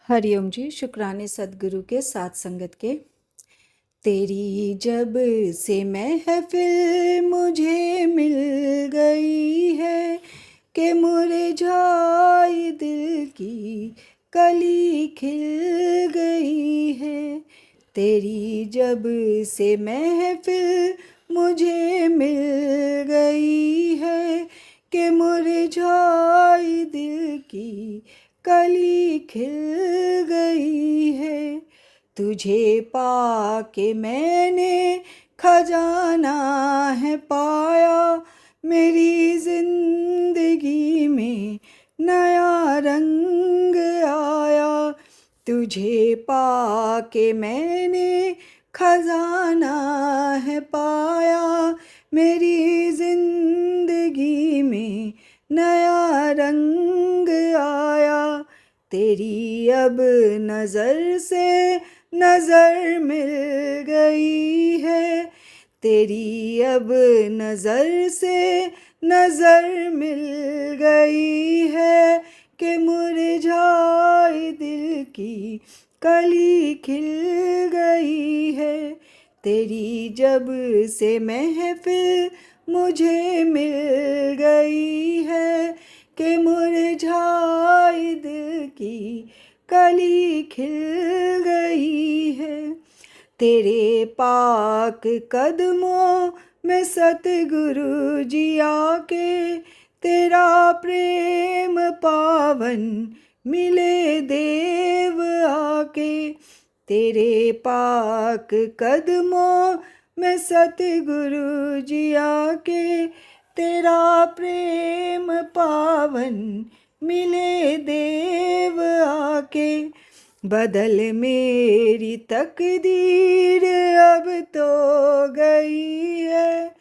हरिओम जी। शुक्राने सदगुरु के साथ संगत के। तेरी जब से महफिल मुझे मिल गई है कि मुरझाई दिल की कली खिल गई है। तेरी जब से महफिल मुझे मिल गई है कि मुरझाई दिल की कली खिल गई है। तुझे पाके मैंने खजाना है पाया, मेरी जिंदगी में नया रंग आया। तुझे पाके मैंने खजाना है पाया, मेरी जिंदगी में नया रंग आया। तेरी अब नज़र से नज़र मिल गई है, तेरी अब नज़र से नज़र मिल गई है कि मुरझाई दिल की कली खिल गई है। तेरी जब से महफिल मुझे मिल गई है कि मुरझाई दिल की कली खिल गई है। तेरे पाक कदमों में सतगुरु जी आके, तेरा प्रेम पावन मिले देव आके। तेरे पाक कदमों में सतगुरु जी आके, तेरा प्रेम पावन मिले देव आके। बदल मेरी तकदीर अब तो गई है,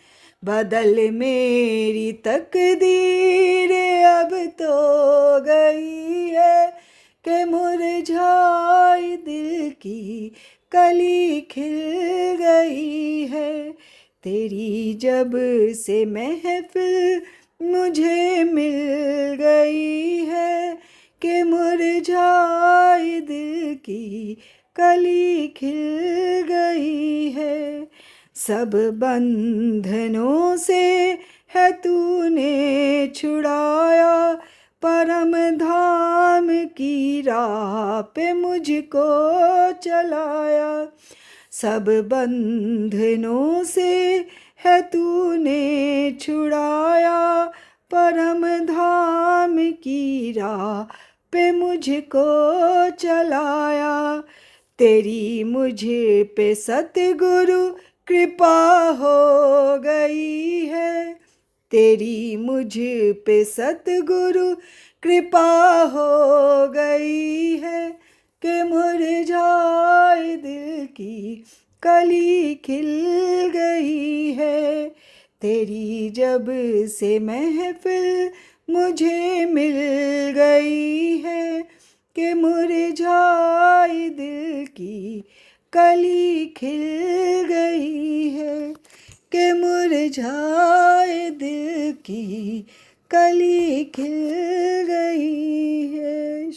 बदल मेरी तकदीर अब तो गई है कि मुरझाई दिल की कली खिल गई है। तेरी जब से महफिल मुझे मिल गई है कि मुरझाई दिल की कली खिल गई है। सब बंधनों से है तूने छुड़ाया, परम धाम की राह पे मुझको चलाया। सब बंधनों से है तूने छुड़ाया, परम धाम की राह पे मुझको चलाया। तेरी मुझ पे सतगुरु कृपा हो गई है, तेरी मुझ पे सतगुरु कृपा हो गई है कि मुरझाए दिल की कली खिल गई है। तेरी जब से महफिल मुझे मिल गई है कि मुरझाई दिल की कली खिल गई है, कि मुरझाए दिल की कली खिल गई है।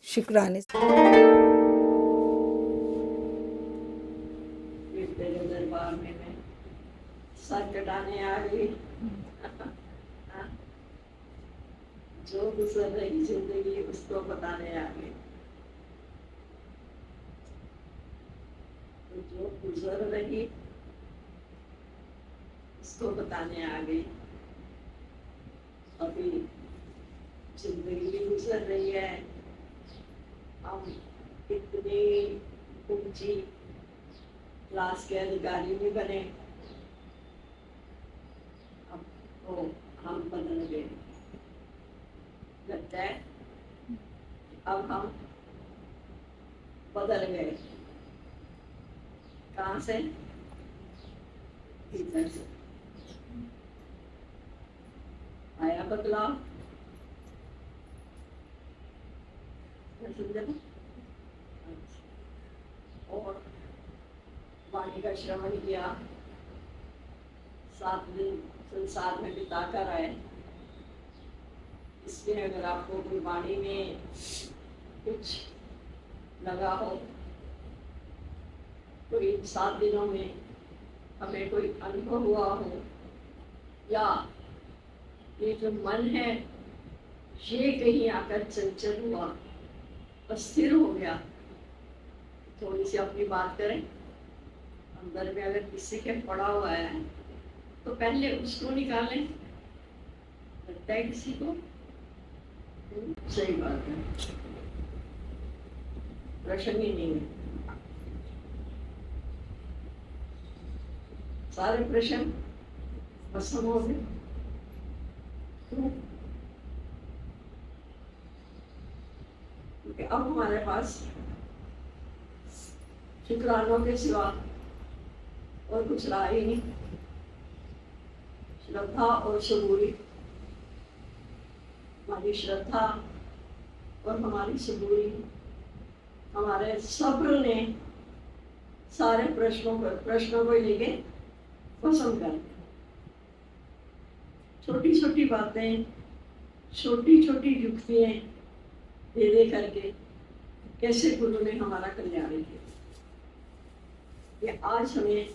शुक्राने। तेरे दरबार में मैं सर कटाने आ गई। जो गुजर रही जिंदगी उसको बताने आ गई, तो जो गुजर रही उसको बताने आ गई। अभी जिंदगी भी गुजर रही है, हम इतनी ऊंची क्लास के अधिकारी भी बने, अब तो हम बदल गए। लगता है अब हम बदल गए। कहाँ से? भीतर से आया बदलाव। और वाणी का श्रवण किया, 7 दिन संसार में बिता कर आए। इसलिए अगर आपको गुरबाणी में कुछ लगा हो, कोई 7 दिनों में हमें कोई अनुभव हुआ हो, या ये जो मन है ये कहीं आकर चंचल हुआ, अस्थिर हो गया, थोड़ी सी अपनी बात करें। अंदर में अगर किसी के पड़ा हुआ है तो पहले उसको निकालें। लगता है किसी को? सही बात है, प्रश्न ही नहीं है। सारे प्रश्न भस्म हो गए। क्योंकि अब हमारे पास शुक्रानों के सिवा और कुछ रहा ही नहीं। श्रद्धा और सबूरी, हमारी श्रद्धा और हमारी सबूरी, हमारे सब्र ने सारे प्रश्नों को लेके पसंद कर दिया। छोटी छोटी बातें, छोटी छोटी युक्तियां दे दे करके कैसे गुरु ने हमारा कल्याण किया। ये आज हमें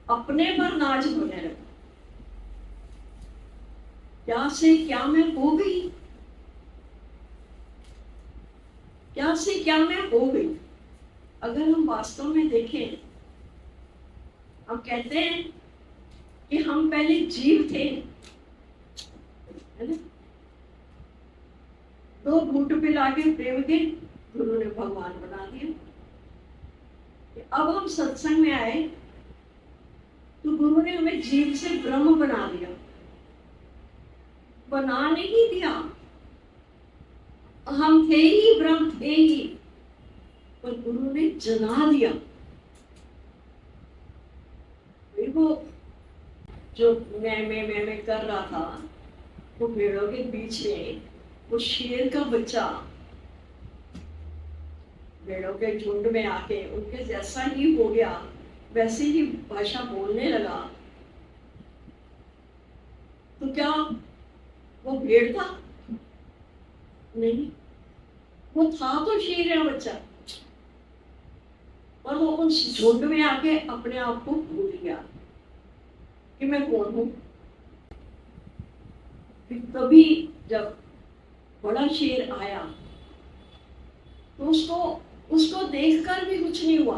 अपने पर नाज होने लगा। क्या से क्या मैं हो गई, क्या से क्या मैं हो गई। अगर हम वास्तव में देखें, हम कहते हैं कि हम पहले जीव थे, है ना? 2 घूंट पिला के प्रेम के गुरु ने भगवान बना दिया। अब हम सत्संग में आए तो गुरु ने हमें जीव से ब्रह्म बना दिया। बना नहीं दिया, हम थे ही ब्रह्म, थे ही, पर गुरु ने जना दिया। वो जो मैं कर रहा था, वो पेड़ों के बीच में वो शेर का बच्चा भेड़ों के झुंड में आके उनके जैसा ही हो गया, वैसे ही भाषा बोलने लगा। तो क्या वो भेड़ था? नहीं, वो था तो शेर का बच्चा, और वो उस झुंड में आके अपने आप को भूल गया कि मैं कौन हूं। तभी जब बड़ा शेर आया तो उसको देखकर भी कुछ नहीं हुआ।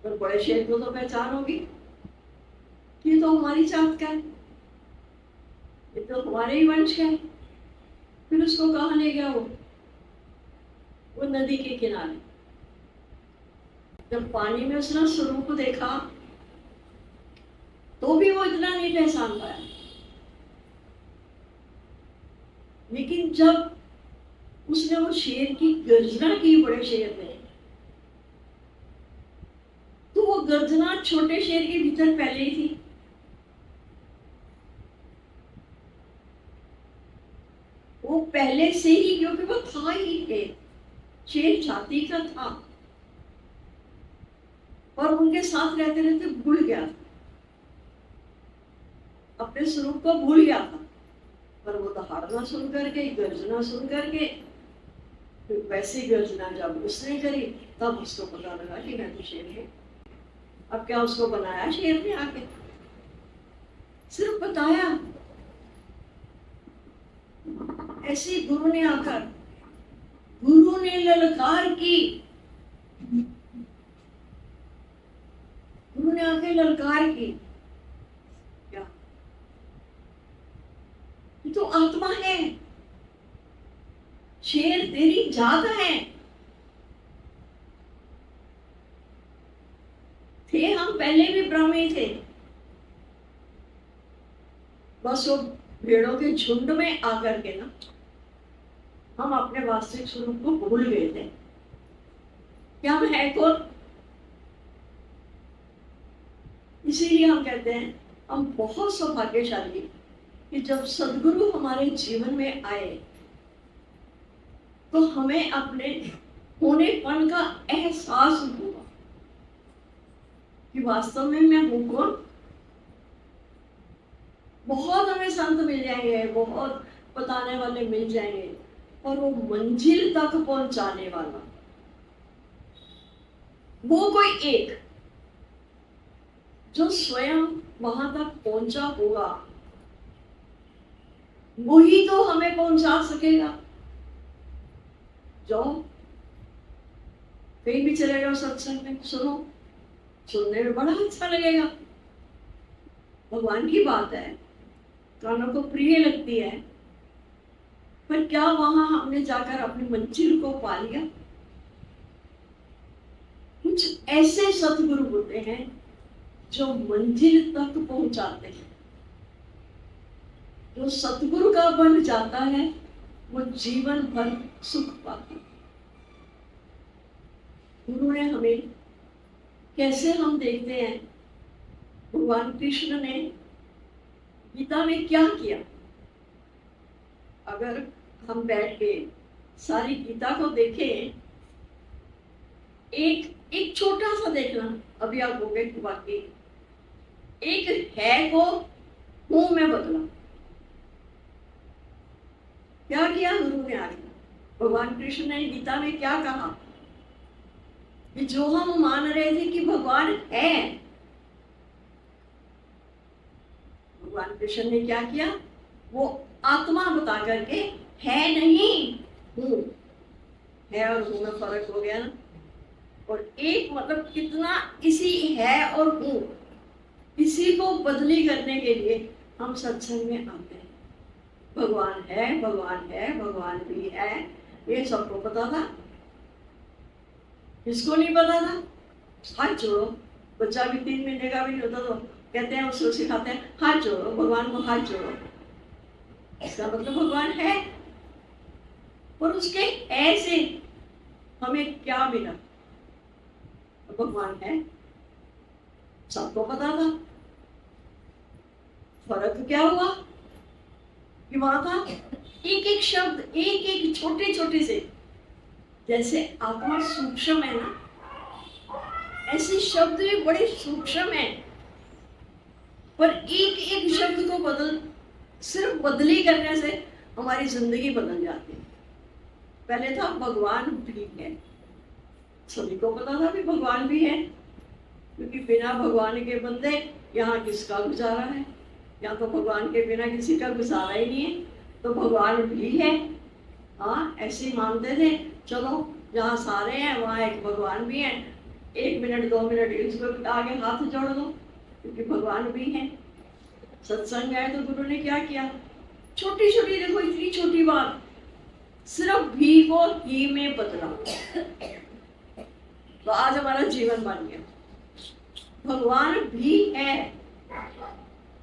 पर बड़े शेर को तो पहचान होगी, ये तो हमारी जात का है, ये तो हमारे ही वंश है। फिर उसको कहाँ ले गया वो नदी के किनारे। जब पानी में उसने स्वरूप देखा तो भी वो इतना नहीं पहचान पाया। लेकिन जब उसने वो शेर की गर्जना की, बड़े शेर ने, तो वो गर्जना छोटे शेर के भीतर पहले ही थी। वो पहले से ही, क्योंकि वो था ही शेर, शेर जाति का था, और उनके साथ रहते रहते भूल गया था, अपने स्वरूप को भूल गया था। पर वो दहाड़ना सुन करके, गर्जना सुन करके, वैसी गर्जना जब उसने करी तब उसको पता लगा कि मैं तो शेर हूं। अब क्या उसको बनाया शेर ने आके? सिर्फ बताया। ऐसे गुरु ने आकर, गुरु ने ललकार की, गुरु ने आके ललकार की, क्या तो आत्मा है, शेर तेरी जात है। थे हम पहले भी ब्राह्मणी थे, बस वो भेड़ों के झुंड में आकर के ना हम अपने वास्तविक स्वरूप को भूल गए थे कि हम है कौन। इसीलिए हम कहते हैं हम बहुत सौभाग्यशाली कि जब सदगुरु हमारे जीवन में आए तो हमें अपने होनेपन का एहसास हुआ कि वास्तव में मैं हूं कौन। बहुत हमें संत मिल जाएंगे, बहुत बताने वाले मिल जाएंगे, और वो मंजिल तक पहुंचाने वाला, वो कोई एक जो स्वयं वहां तक पहुंचा होगा, वही तो हमें पहुंचा सकेगा। जाओ कहीं भी चले जाओ, सत्संग में सुनो, सुनने में बड़ा अच्छा लगेगा, भगवान की बात है, कानों को प्रिय लगती है, पर क्या वहां हमने जाकर अपनी मंजिल को पा लिया? कुछ ऐसे सतगुरु होते हैं जो मंजिल तक पहुंचाते हैं। जो सतगुरु का बन जाता है वो जीवन भर सुख पाता है। गुरु ने हमें, कैसे हम देखते हैं भगवान कृष्ण ने गीता में क्या किया, अगर हम बैठ के सारी गीता को देखें, एक छोटा सा देखना, अभी आप बोले कि बाकी एक है को हूं में बदला। क्या किया गुरु ने आगे? भगवान कृष्ण ने गीता में क्या कहा कि जो हम मान रहे थे कि भगवान है, भगवान कृष्ण ने क्या किया? वो आत्मा बता करके है नहीं हूं, है और हूं में फर्क हो गया ना। और एक मतलब कितना इसी है और हूं, इसी को बदली करने के लिए हम सत्संग में आते हैं। भगवान है, भगवान है, भगवान भी है, ये सबको पता था। किसको नहीं पता था? हाथ जोड़ो, बच्चा भी 3 महीने का भी नहीं होता तो कहते हैं, उसको सिखाते हैं हाथ जोड़ो, भगवान को हाथ जोड़ो, इसका मतलब भगवान है। और उसके ऐसे हमें क्या मिला? भगवान है, सबको पता था। फर्क क्या हुआ कि वहां था एक एक शब्द, एक एक छोटे छोटे से, जैसे आत्मा सूक्ष्म है ना, ऐसे शब्द भी बड़े सूक्ष्म है, पर एक एक शब्द को सिर्फ बदली करने से हमारी जिंदगी बदल जाती है। पहले था भगवान भी है, सभी को पता था भी भगवान भी है, क्योंकि बिना भगवान के बंदे यहाँ किसका गुजारा है? यहाँ तो भगवान के बिना किसी का गुजारा ही नहीं है, तो भगवान भी है। हाँ, ऐसे मानते थे, चलो जहाँ सारे हैं वहाँ एक भगवान भी है, 1 मिनट 2 मिनट इसको आगे हाथ जोड़ दो, क्योंकि भगवान भी है। सत्संग आए तो गुरु ने क्या किया? छोटी छोटी, देखो इतनी छोटी बात, सिर्फ भी को ही में बदला, तो आज हमारा जीवन बन गया। भगवान भी है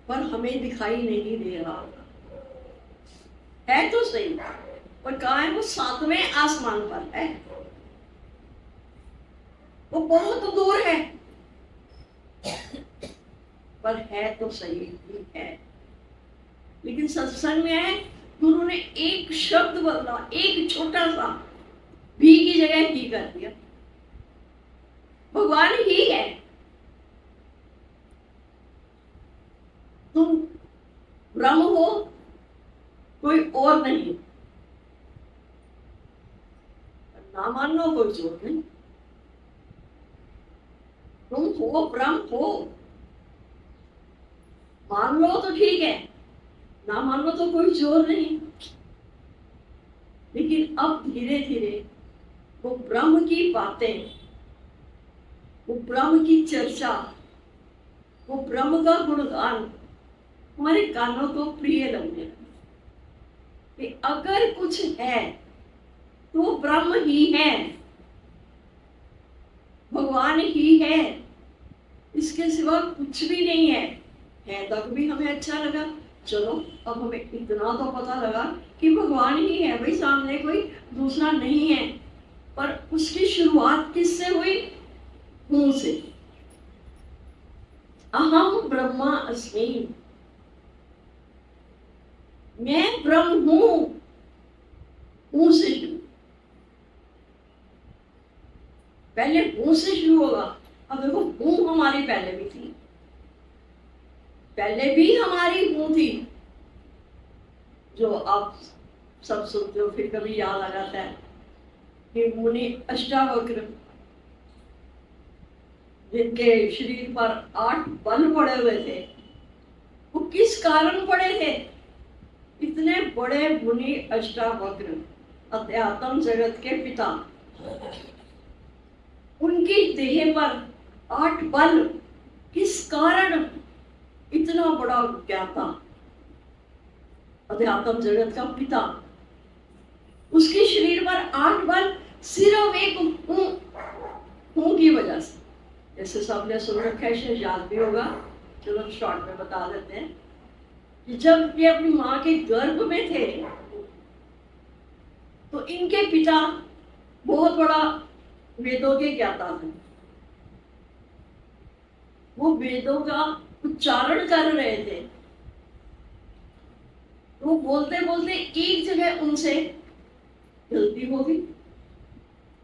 पर हमें दिखाई नहीं दे रहा है, तो सही, पर कहाँ है? वो 7वें आसमान पर है, वो बहुत दूर है, पर है तो सही ही है। लेकिन सत्संग में है, गुरु ने एक शब्द बदला, एक छोटा सा भी की जगह ही कर दिया, भगवान ही है। तुम ब्रह्म हो, कोई और नहीं, ना मानो कोई जोर नहीं, तुम हो, ब्रह्म हो, मान लो तो ठीक है, ना मान लो तो कोई जोर नहीं। लेकिन अब धीरे धीरे वो ब्रह्म की बातें, वो ब्रह्म की चर्चा, वो ब्रह्म का गुणगान हमारे कानों को प्रिय लगने लगा कि अगर कुछ है तो वो ब्रह्म ही है, भगवान ही है, इसके सिवा कुछ भी नहीं है। तक भी हमें अच्छा लगा, चलो अब हमें इतना तो पता लगा कि भगवान ही है, भाई सामने कोई दूसरा नहीं है। पर उसकी शुरुआत किससे हुई? हूं से। अहम ब्रह्मा अस्मि, मैं ब्रह्म हूं, हूं से शुरू, पहले हूं से शुरू होगा। अब देखो, हूं हमारी पहले भी थी, पहले भी हमारी हूं थी, जो अब सब सुनते हो, फिर कभी याद आ जाता है कि मुनि अष्टावक्र जिनके शरीर पर 8 बल पड़े हुए थे, वो किस कारण पड़े थे? इतने बड़े मुनि अष्टावक्र, अध्यात्म जगत के पिता, उनकी देह पर 8 बल किस कारण? इतना बड़ा ज्ञाता, अध्यात्म जगत का पिता, उसके शरीर पर 8 बल सिर्फ एक हूं की वजह से। जैसे सबने सुन रखा है, शायद याद भी होगा, चलो शॉर्ट में बता देते हैं कि जब ये अपनी माँ के गर्भ में थे तो इनके पिता बहुत बड़ा वेदों के ज्ञाता थे। वो वेदों का उच्चारण कर रहे थे, वो बोलते बोलते एक जगह उनसे गलती हो गई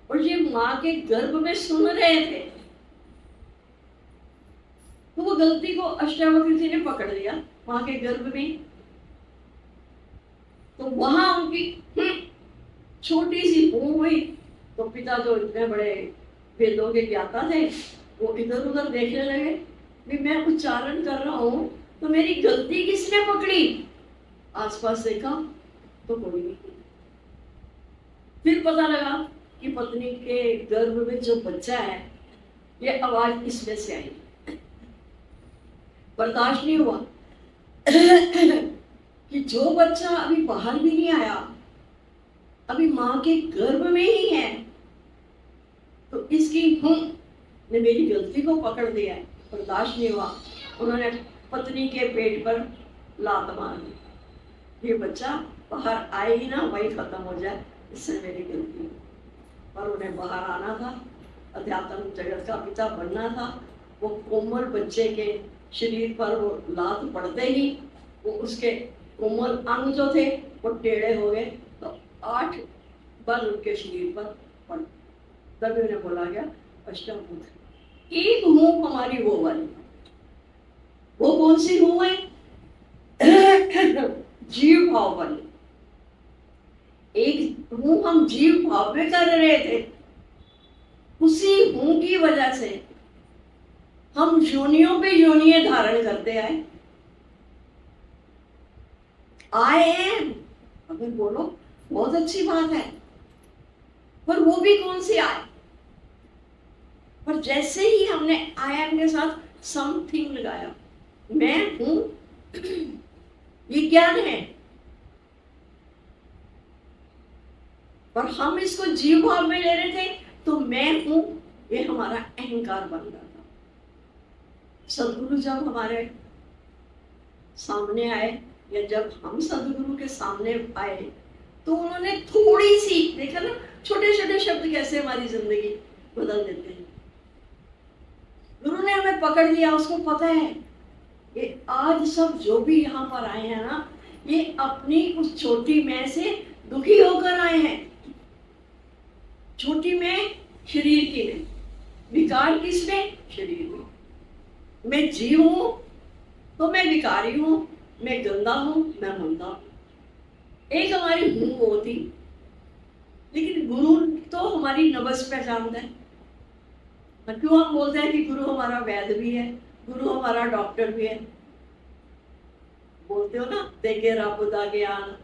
और ये माँ के गर्भ में सुन रहे थे, तो वो गलती को अष्टावक्र जी ने पकड़ लिया माँ के गर्भ में। तो वहां उनकी छोटी सी हूं हुई, तो पिता जो इतने बड़े वेदों के ज्ञाता थे, वो इधर उधर देखने लगे भी मैं उच्चारण कर रहा हूं तो मेरी गलती किसने पकड़ी? आसपास देखा तो कोई नहीं। फिर पता लगा कि पत्नी के गर्भ में जो बच्चा है, ये आवाज इसमें से आई। बर्दाश्त नहीं हुआ कि जो बच्चा अभी बाहर भी नहीं आया, अभी माँ के गर्भ में ही है, तो इसकी ने मेरी गलती को पकड़ दिया है। बर्दाश्त नहीं हुआ, उन्होंने पत्नी के पेट पर लात मार दी, ये बच्चा बाहर आए ही ना, वही खत्म हो जाए, इससे मेरी गलती। पर उन्हें बाहर आना था, अध्यात्म जगत का पिता बनना था। वो कोमल बच्चे के शरीर पर वो लात पड़ते ही वो उसके कोमल अंग जो थे वो टेढ़े हो गए, तो 8 बल उनके शरीर पर पड़। तभी उन्हें बोला गया अष्टभुज। एक हूं हमारी वो वाली, वो कौन सी हूं है? जीव भाव वाली। एक हूं हम जीव भाव में कर रहे थे, उसी हूं की वजह से हम योनियों पे योनियां धारण करते आए हैं। अगर बोलो बहुत अच्छी बात है, पर वो भी कौन सी आए? पर जैसे ही हमने आई एम के साथ समथिंग लगाया, मैं हूं, ये ज्ञान है, पर हम इसको जीव भाव में ले रहे थे, तो मैं हूं, ये हमारा अहंकार बन रहा था। सदगुरु जब हमारे सामने आए, या जब हम सदगुरु के सामने आए, तो उन्होंने थोड़ी सी, देखा ना छोटे छोटे शब्द कैसे हमारी जिंदगी बदल देते हैं। गुरु ने हमें पकड़ लिया, उसको पता है ये आज सब जो भी यहाँ पर आए हैं ना, ये अपनी उस छोटी मैं से दुखी होकर आए हैं। छोटी मैं शरीर की नहीं, विकार किसमें? शरीर में। मैं जीव हूं तो मैं विकारी हूं, मैं गंदा हूं, मैं मंदा हूं। एक हमारी हूं होती, लेकिन गुरु तो हमारी नब्ज पहचानता है। क्यों हम बोलते हैं कि गुरु हमारा वैद्य भी है, गुरु हमारा डॉक्टर भी है? बोलते हो ना, देखे रब दा ज्ञान,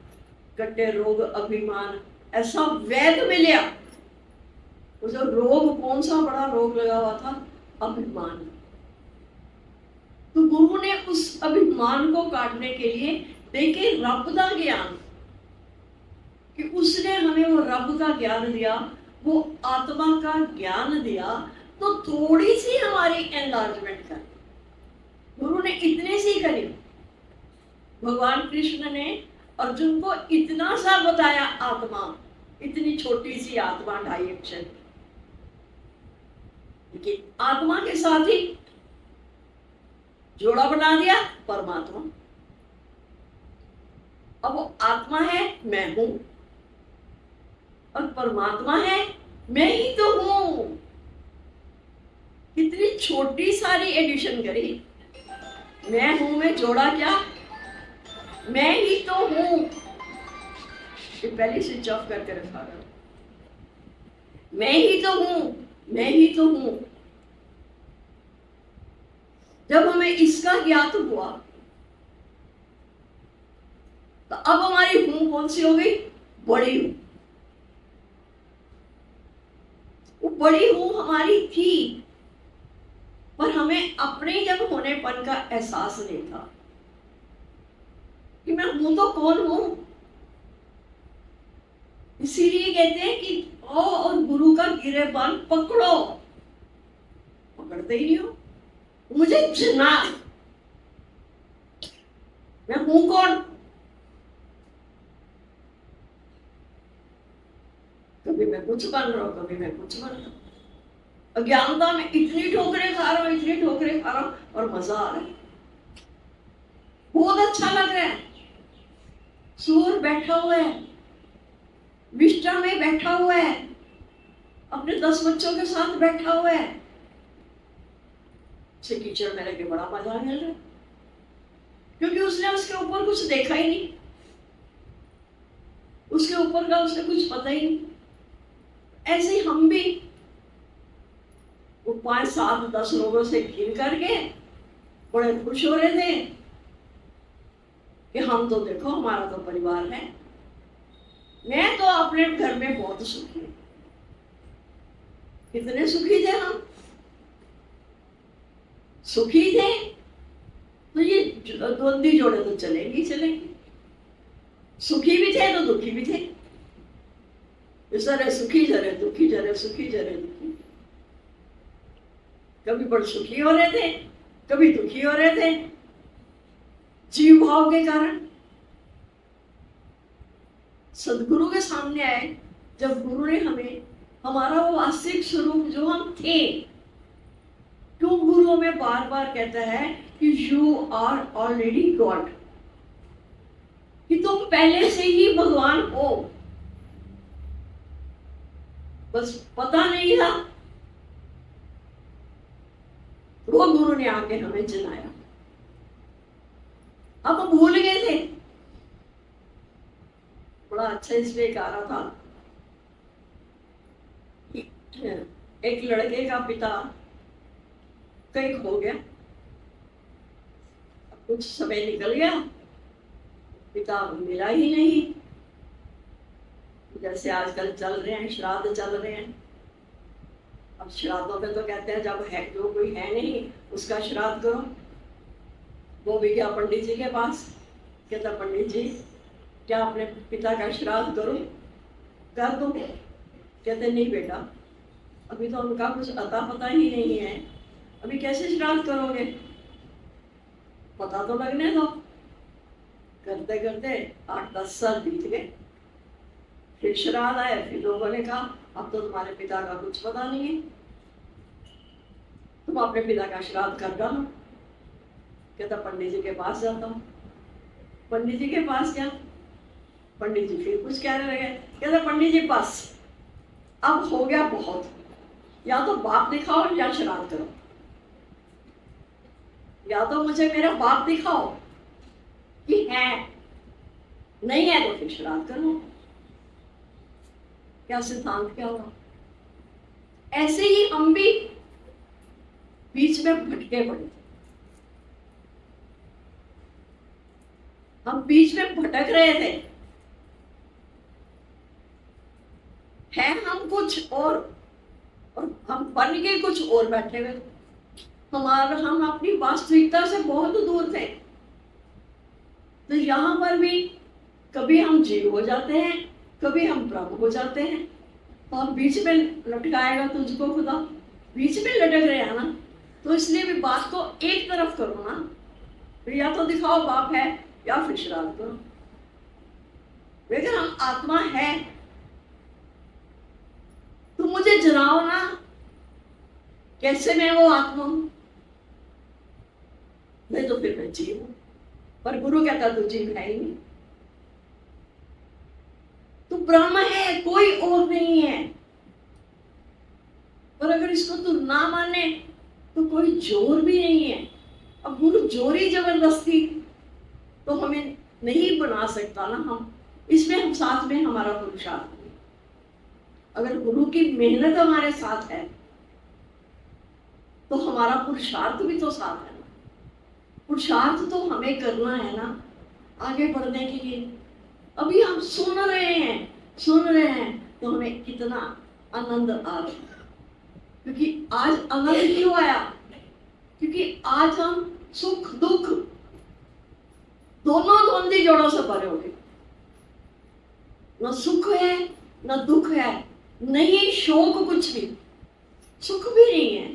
कटे रोग अभिमान, ऐसा वैद्य मिलिया। उसे रोग, कौन सा बड़ा रोग लगा हुआ था? अभिमान। तो गुरु ने उस अभिमान को काटने के लिए देखे रब दा ज्ञान, कि उसने हमें वो रब का ज्ञान दिया, वो आत्मा का ज्ञान दिया, तो थोड़ी सी हमारी एनलार्जमेंट कर। गुरु ने इतनी सी करी। भगवान कृष्ण ने अर्जुन को इतना सा बताया, आत्मा, इतनी छोटी सी आत्मा, 2.5 अक्षर, लेकिन आत्मा के साथ ही जोड़ा बना दिया परमात्मा। अब वो आत्मा है, मैं हूं, और परमात्मा है, मैं ही तो हूं। कितनी छोटी सारी एडिशन करी। मैं हूं में जोड़ा क्या? मैं ही तो हूं। ये पहले स्विच ऑफ करके रखा करो। मैं ही तो हूं, मैं ही तो हूं। जब हमें इसका ज्ञात हुआ तो अब हमारी हूं कौन सी हो गई? बड़ी हूं। वो बड़ी हूं हमारी थी, पर हमें अपने जब होनेपन का एहसास नहीं था कि मैं हूं तो कौन हूं। इसीलिए कहते हैं कि आओ और गुरु का गिरेबान पकड़ो। पकड़ते ही नहीं हो। मुझे जना, मैं हूं कौन? कभी मैं कुछ बन रहा हूं, कभी मैं कुछ बन रहा हूं। अज्ञानता में इतनी ठोकरें खा रहा हूं, इतनी ठोकरें खा रहा हूं, और मजा आ रहा है, बहुत अच्छा लग रहा है। सूर बैठा हुआ है, विष्टा में बैठा हुआ है, अपने 10 बच्चों के साथ बैठा हुआ है, से कीचड़ में लगे बड़ा मजा आने लगा, क्योंकि उसने उसके ऊपर कुछ देखा ही नहीं, उसके ऊपर का उसने कुछ पता ही नहीं। ऐसे ही हम भी वो 5, 7, 10 लोगों से घिर करके बड़े खुश हो रहे थे कि हम तो देखो हमारा तो परिवार है। मैं तो अपने घर में बहुत सुखी हूं। कितने सुखी थे हम? सुखी थे तो ये द्वंद्वी जोड़े तो चलेंगी चलेंगी। सुखी भी थे तो दुखी भी थे। जरे सुखी जरे दुखी, जरे सुखी जरे दुखी। कभी बड़े सुखी हो रहे थे, कभी दुखी हो रहे थे, जीव भाव के कारण। सदगुरु के सामने आए जब गुरु ने हमें हमारा वो वास्तविक स्वरूप जो हम थे, क्यों गुरु हमें बार बार कहता है कि यू आर ऑलरेडी गॉड, कि तुम पहले से ही भगवान हो, बस पता नहीं था। वो गुरु ने आके हमें जनाया। अब भूल गए थे। बड़ा अच्छा इसमें एक आ रहा था, एक लड़के का पिता कहीं खो गया। कुछ समय निकल गया, पिता मिला ही नहीं। जैसे आजकल चल रहे हैं, श्राद्ध चल रहे हैं। अब श्राद्धों पे तो कहते हैं जब है जो कोई है नहीं उसका श्राद्ध करो। वो भी गया पंडित जी के पास, कहता पंडित जी क्या अपने पिता का श्राद्ध करो? कर दो। कहते नहीं बेटा, अभी तो उनका कुछ अता पता ही नहीं है, अभी कैसे श्राद्ध करोगे? पता तो लगने दो। करते करते 8-10 साल बीत गए। फिर श्राद्ध आए, फिर लोगों ने कहा अब तो तुम्हारे पिता का कुछ पता नहीं है, तुम अपने पिता का श्राद्ध कर डालो। कहता पंडित जी के पास जाता हूँ। पंडित जी के पास गया, पंडित जी फिर कुछ कहने लगे। कहता पंडित जी बस अब हो गया बहुत, या तो बाप दिखाओ या श्राद्ध करो, या तो मुझे मेरा बाप दिखाओ कि है, नहीं है तो फिर श्राद्ध करो। क्या सिद्धांत क्या हुआ? ऐसे ही हम भी बीच में भटके पड़े थे। हम बीच में भटक रहे थे, है हम कुछ और हम बन के कुछ और बैठे हुए। हम अपनी वास्तविकता से बहुत दूर थे। तो यहाँ पर भी कभी हम जीव हो जाते हैं, कभी हम प्रभु हो जाते हैं, और बीच में लटकाएगा तुझको खुदा। बीच में लटक रहे हैं ना, तो इसलिए भी बात को एक तरफ करो ना, फिर या तो दिखाओ बाप है या फिर श्राद्ध करो। लेकिन हम आत्मा है, तुम मुझे जनाओ ना, कैसे मैं वो आत्मा हूं? नहीं तो फिर मैं जीव हूं। पर गुरु कहता तू जीव है ही नहीं, तू ब्रह्म है, कोई और नहीं है। और अगर इसको तू ना माने तो कोई जोर भी नहीं है। अब गुरु जोरी जबरदस्ती तो हमें नहीं बना सकता ना। हम इसमें हम साथ में हमारा पुरुषार्थ है। अगर गुरु की मेहनत हमारे साथ है तो हमारा पुरुषार्थ भी तो साथ है ना। पुरुषार्थ तो हमें करना है ना आगे बढ़ने के लिए। अभी हम सुन रहे हैं तो हमें कितना आनंद आ रहा है। क्योंकि आज आनंद क्यों आया? क्योंकि आज हम सुख दुख दोनों द्वंद्वी जोड़ों से भरे हो गए। न सुख है न दुख है, नहीं शोक कुछ भी, सुख भी नहीं है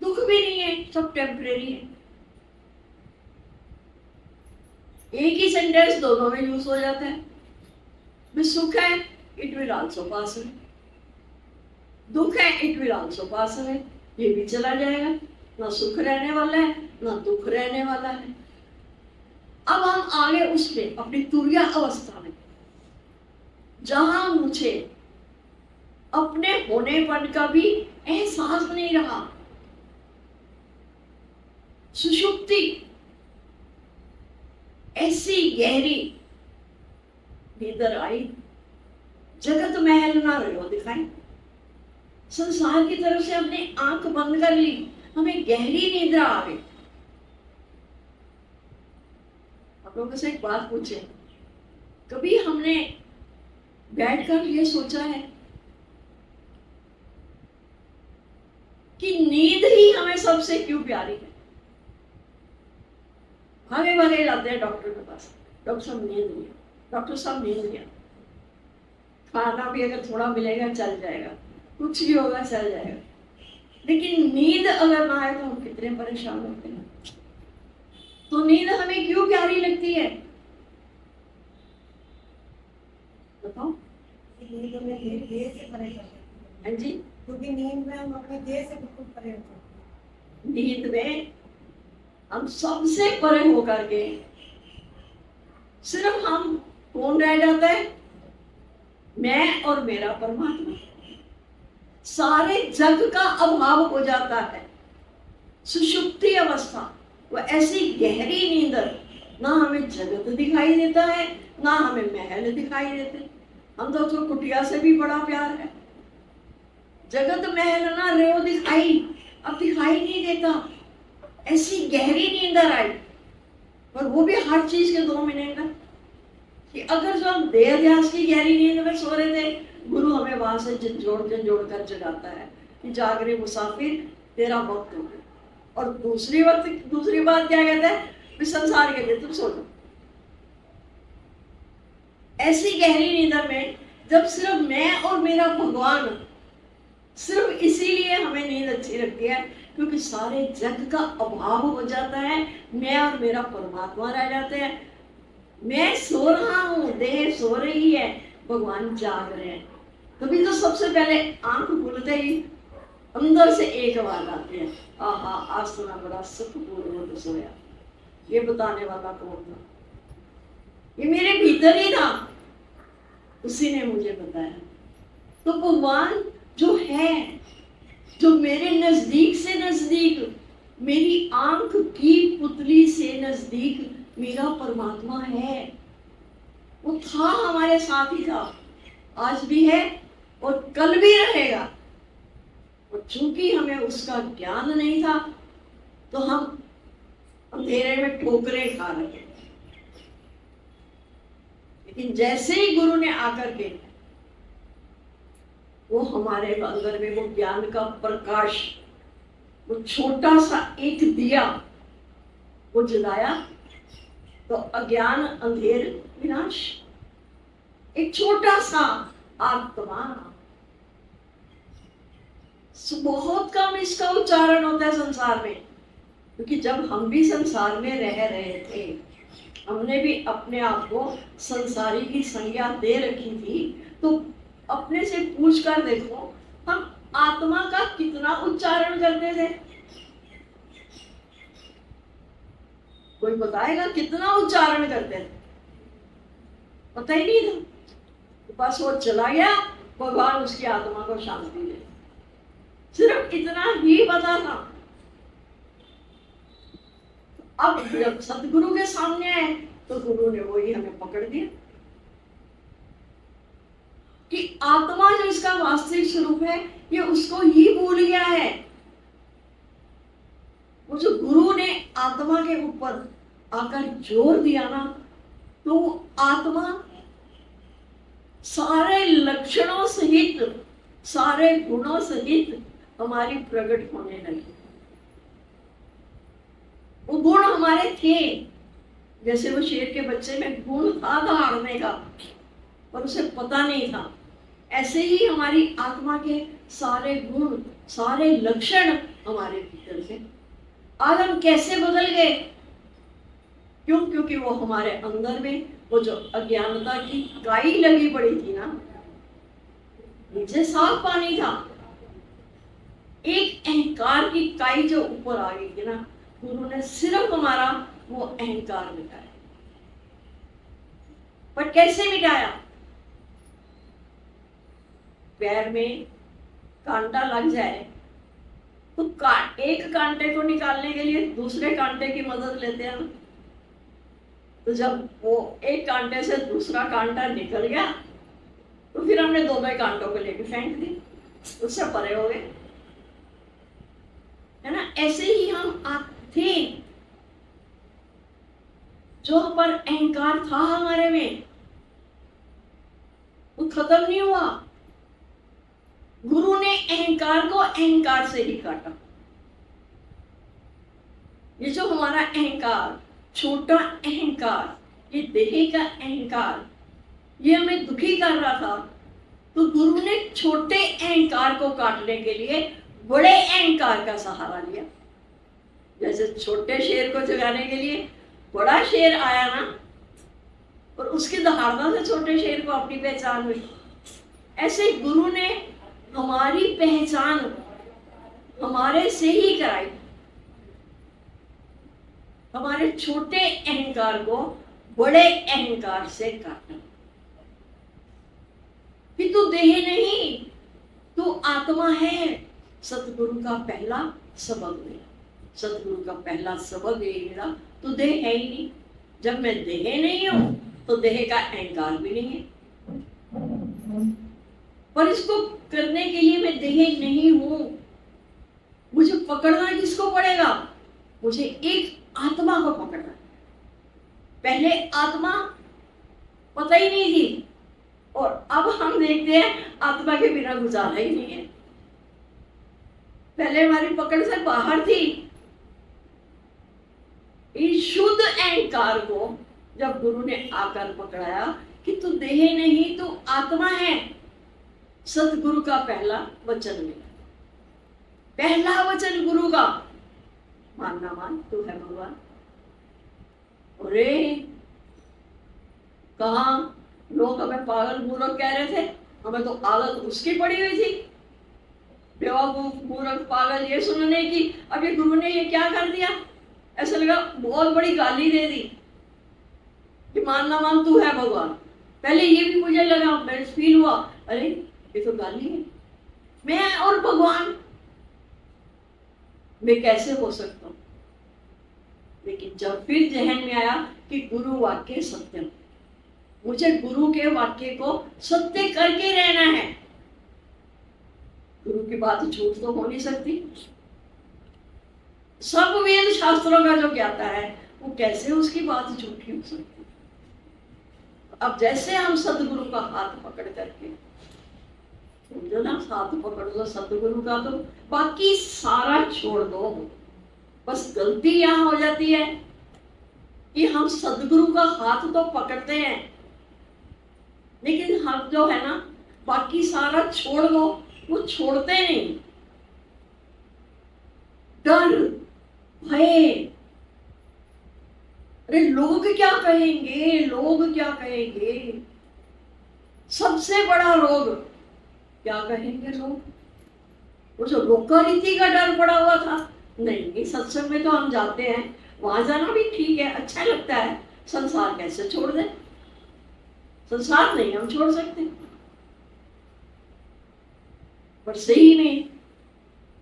दुख भी नहीं है, सब टेम्परेरी है। एक ही सेंटेंस दोनों में यूज हो जाता है। में सुख है, it will also pass away. दुख है, it will also pass away. ये भी चला जाएगा। ना सुख रहने वाला है ना दुख रहने वाला है। अब हम आगे उसमें अपनी तुरिया अवस्था में, जहां मुझे अपने होनेपन का भी एहसास नहीं रहा, सुषुप्ति ऐसी गहरी नींदर आई, जगत महल ना रहो दिखाई। संसार की तरफ से हमने आंख बंद कर ली, हमें गहरी निद्रा आ गई। आप लोगों से एक बात पूछे, कभी हमने बैठकर ये सोचा है कि नींद ही हमें सबसे क्यों प्यारी है? भागे भागे जाते हैं डॉक्टर के पास, डॉक्टर साहब नींद लिया, डॉक्टर साहब नींद लिया। खाना भी अगर थोड़ा मिलेगा चल जाएगा, कुछ भी होगा चल जाएगा, लेकिन नींद अगर ना आए तो हम कितने परेशान होते हैं। तो नींद हमें क्यों प्यारी लगती है बताओ? नींद में देह से परे करते हैं। हाँ जी, क्योंकि नींद में हम अपने देह से बिल्कुल परे होते हैं। नींद में हम सबसे परे होकर के सिर्फ हम कौन रह जाता है? मैं और मेरा परमात्मा। सारे जग का अभाव हो जाता है। सुषुप्ति अवस्था, वो ऐसी गहरी नींदर, ना हमें जगत दिखाई देता है ना हमें महल दिखाई देते। हम तो कुटिया से भी बड़ा प्यार है। जगत महल ना रेव दिखाई, अब दिखाई नहीं देता। ऐसी गहरी नींदर आई, और वो भी हर चीज के 2 मिनट का, कि अगर जो हम देह ध्यास की गहरी नींद में सो रहे थे, गुरु हमें वहां से झंझोड़ कर जगाता है कि जागरे मुसाफिर तेरा वक्त हो गया। और दूसरी बात क्या कहता है? संसार के लिए तुम सो जाओ। ऐसी गहरी नींदर में जब सिर्फ मैं और मेरा भगवान, सिर्फ इसीलिए हमें नींद अच्छी लगती है क्योंकि सारे जग का अभाव हो जाता है। मैं और मेरा परमात्मा रह जाते हैं। मैं सो रहा हूँ, देह सो रही है, भगवान जाग रहे हैं। तभी तो सबसे पहले आंख खुलते ही अंदर से एक आवाज आती है, आहा आज तो मैं बड़ा सुखपूर्वक सोया। ये बताने वाला कौन था? ये मेरे भीतर ही था, उसी ने मुझे बताया। तो भगवान जो है, जो मेरे नजदीक से नजदीक, मेरी आंख की पुतली से नजदीक मेरा परमात्मा है। वो था, हमारे साथ ही था, आज भी है और कल भी रहेगा। और चूंकि हमें उसका ज्ञान नहीं था तो हम अंधेरे में ठोकरें खा रहे हैं। लेकिन जैसे ही गुरु ने आकर के वो हमारे अंदर में वो ज्ञान का प्रकाश, वो छोटा सा एक दिया वो जलाया, तो अज्ञान अंधेर विनाश। एक छोटा सा आत्मा, बहुत कम इसका उच्चारण होता है संसार में, क्योंकि जब हम भी संसार में रह रहे थे, हमने भी अपने आप को संसारी की संज्ञा दे रखी थी। तो अपने से पूछ कर देखो, हम आत्मा का कितना उच्चारण करते थे? कोई बताएगा कितना उच्चारण करते थे? पता ही नहीं था। बस वो चला गया, भगवान उसकी आत्मा को शांति दे, सिर्फ इतना ही पता था। अब जब सतगुरु के सामने आए तो गुरु ने वही हमें पकड़ दिया। आत्मा जो इसका वास्तविक स्वरूप है ये उसको ही भूल गया है। वो जो गुरु ने आत्मा के ऊपर आकर जोर दिया ना, तो वो आत्मा सारे लक्षणों सहित, सारे गुणों सहित हमारी प्रकट होने लगी। वो गुण हमारे थे, जैसे वो शेर के बच्चे में गुण था दहाड़ने का पर उसे पता नहीं था, ऐसे ही हमारी आत्मा के सारे गुण, सारे लक्षण हमारे भीतर थे। आज हम कैसे बदल गए? क्यों? क्योंकि वो हमारे अंदर में वो जो अज्ञानता की काई लगी पड़ी थी ना, नीचे साफ पानी था, एक अहंकार की काई जो ऊपर आ गई थी ना, गुरु ने सिर्फ हमारा वो अहंकार मिटाया। पर कैसे मिटाया? पैर में कांटा लग जाए तो एक कांटे को निकालने के लिए दूसरे कांटे की मदद लेते हैं ना। तो जब वो एक कांटे से दूसरा कांटा निकल गया तो फिर हमने दोनों कांटों को लेकर फेंक दी, उससे परे हो गए, है ना। ऐसे ही हम आप थे, जो पर अहंकार था हमारे में वो खत्म नहीं हुआ। गुरु ने अहंकार को अहंकार से ही काटा। ये जो हमारा अहंकार, छोटा अहंकार, ये देह का अहंकार, ये हमें दुखी कर रहा था, तो गुरु ने छोटे अहंकार को काटने के लिए बड़े अहंकार का सहारा लिया। जैसे छोटे शेर को जगाने के लिए बड़ा शेर आया ना, और उसकी दहाड़ना से छोटे शेर को अपनी पहचान हुई। ऐसे गुरु ने हमारी पहचान हमारे से ही कराई, हमारे छोटे अहंकार को बड़े अहंकार से काटा कि तू देह नहीं, तू आत्मा है। सतगुरु का पहला सबक मिला, सतगुरु का पहला सबक यही मिला, तू देह है ही नहीं। जब मैं देह नहीं हूं तो देह का अहंकार भी नहीं है, पर इसको करने के लिए मैं देह नहीं हूं। मुझे पकड़ना किसको पड़ेगा? मुझे एक आत्मा को पकड़ना। पहले आत्मा पता ही नहीं थी, और अब हम देखते हैं आत्मा के बिना गुजारा ही नहीं है। पहले हमारी पकड़ से बाहर थी। इस शुद्ध अहंकार को जब गुरु ने आकर पकड़ाया कि तू देह नहीं, तू आत्मा है, सतगुरु का पहला वचन मिला। पहला वचन गुरु का, मानना मान, तू है भगवान। अरे कहा लोग हमें पागल मूर्ख कह रहे थे, हमें तो आदत उसकी पड़ी हुई थी, बेवकूफ मूर्ख पागल ये सुनने की। अब ये गुरु ने ये क्या कर दिया? ऐसा लगा बहुत बड़ी गाली दे दी कि मानना मान, तू है भगवान। पहले ये भी मुझे लगा, मेरे फील हुआ, अरे ये तो गाली है, मैं और भगवान मैं कैसे हो सकता हूं। लेकिन जब फिर जहन में आया कि गुरु वाक्य सत्यम, मुझे गुरु के वाक्य को सत्य करके रहना है। गुरु की बात झूठ तो हो नहीं सकती। सब वेद शास्त्रों का जो ज्ञाता है वो कैसे उसकी बात झूठी हो सकती। अब जैसे हम सदगुरु का हाथ पकड़ करके, समझो ना, हाथ पकड़ लो सदगुरु का, तो बाकी सारा छोड़ दो। बस गलती यहाँ हो जाती है कि हम सदगुरु का हाथ तो पकड़ते हैं, लेकिन हम जो है ना, बाकी सारा छोड़ दो, वो छोड़ते नहीं। डर, भय, अरे लोग क्या कहेंगे, लोग क्या कहेंगे, सबसे बड़ा रोग क्या कहेंगे लोग। वो जो रोका रीति का डर पड़ा हुआ था, नहीं सत्संग में तो हम जाते हैं, वहां जाना भी ठीक है, अच्छा लगता है, संसार कैसे छोड़ दें? संसार नहीं हम छोड़ सकते। पर सही में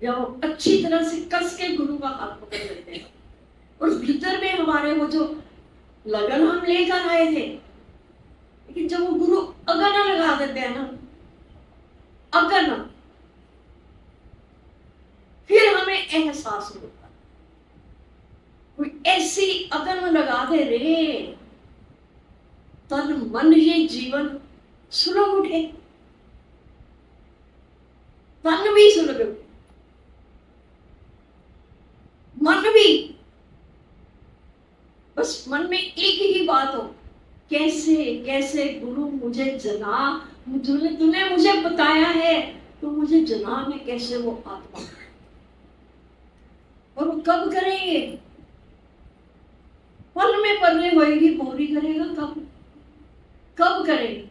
जब अच्छी तरह से कस के गुरु का हाथ पकड़ लेते हैं, और भीतर में हमारे वो जो लगन हम लेकर आए थे, लेकिन जब वो गुरु अगर ना लगा देते हैं ना, अगन, फिर हमें एहसास होता, कोई ऐसी अगन लगा दे रे, तन मन ये जीवन सुलग उठे, तन भी सुलग उठे, मन भी, बस मन में एक ही बात हो, कैसे कैसे गुरु मुझे जना, तूने मुझे बताया है, तो मुझे जना में कैसे वो आत्मा, और वो कब करेंगे, पल में पलने होएगी पूरी करेगा, कब करेंगे।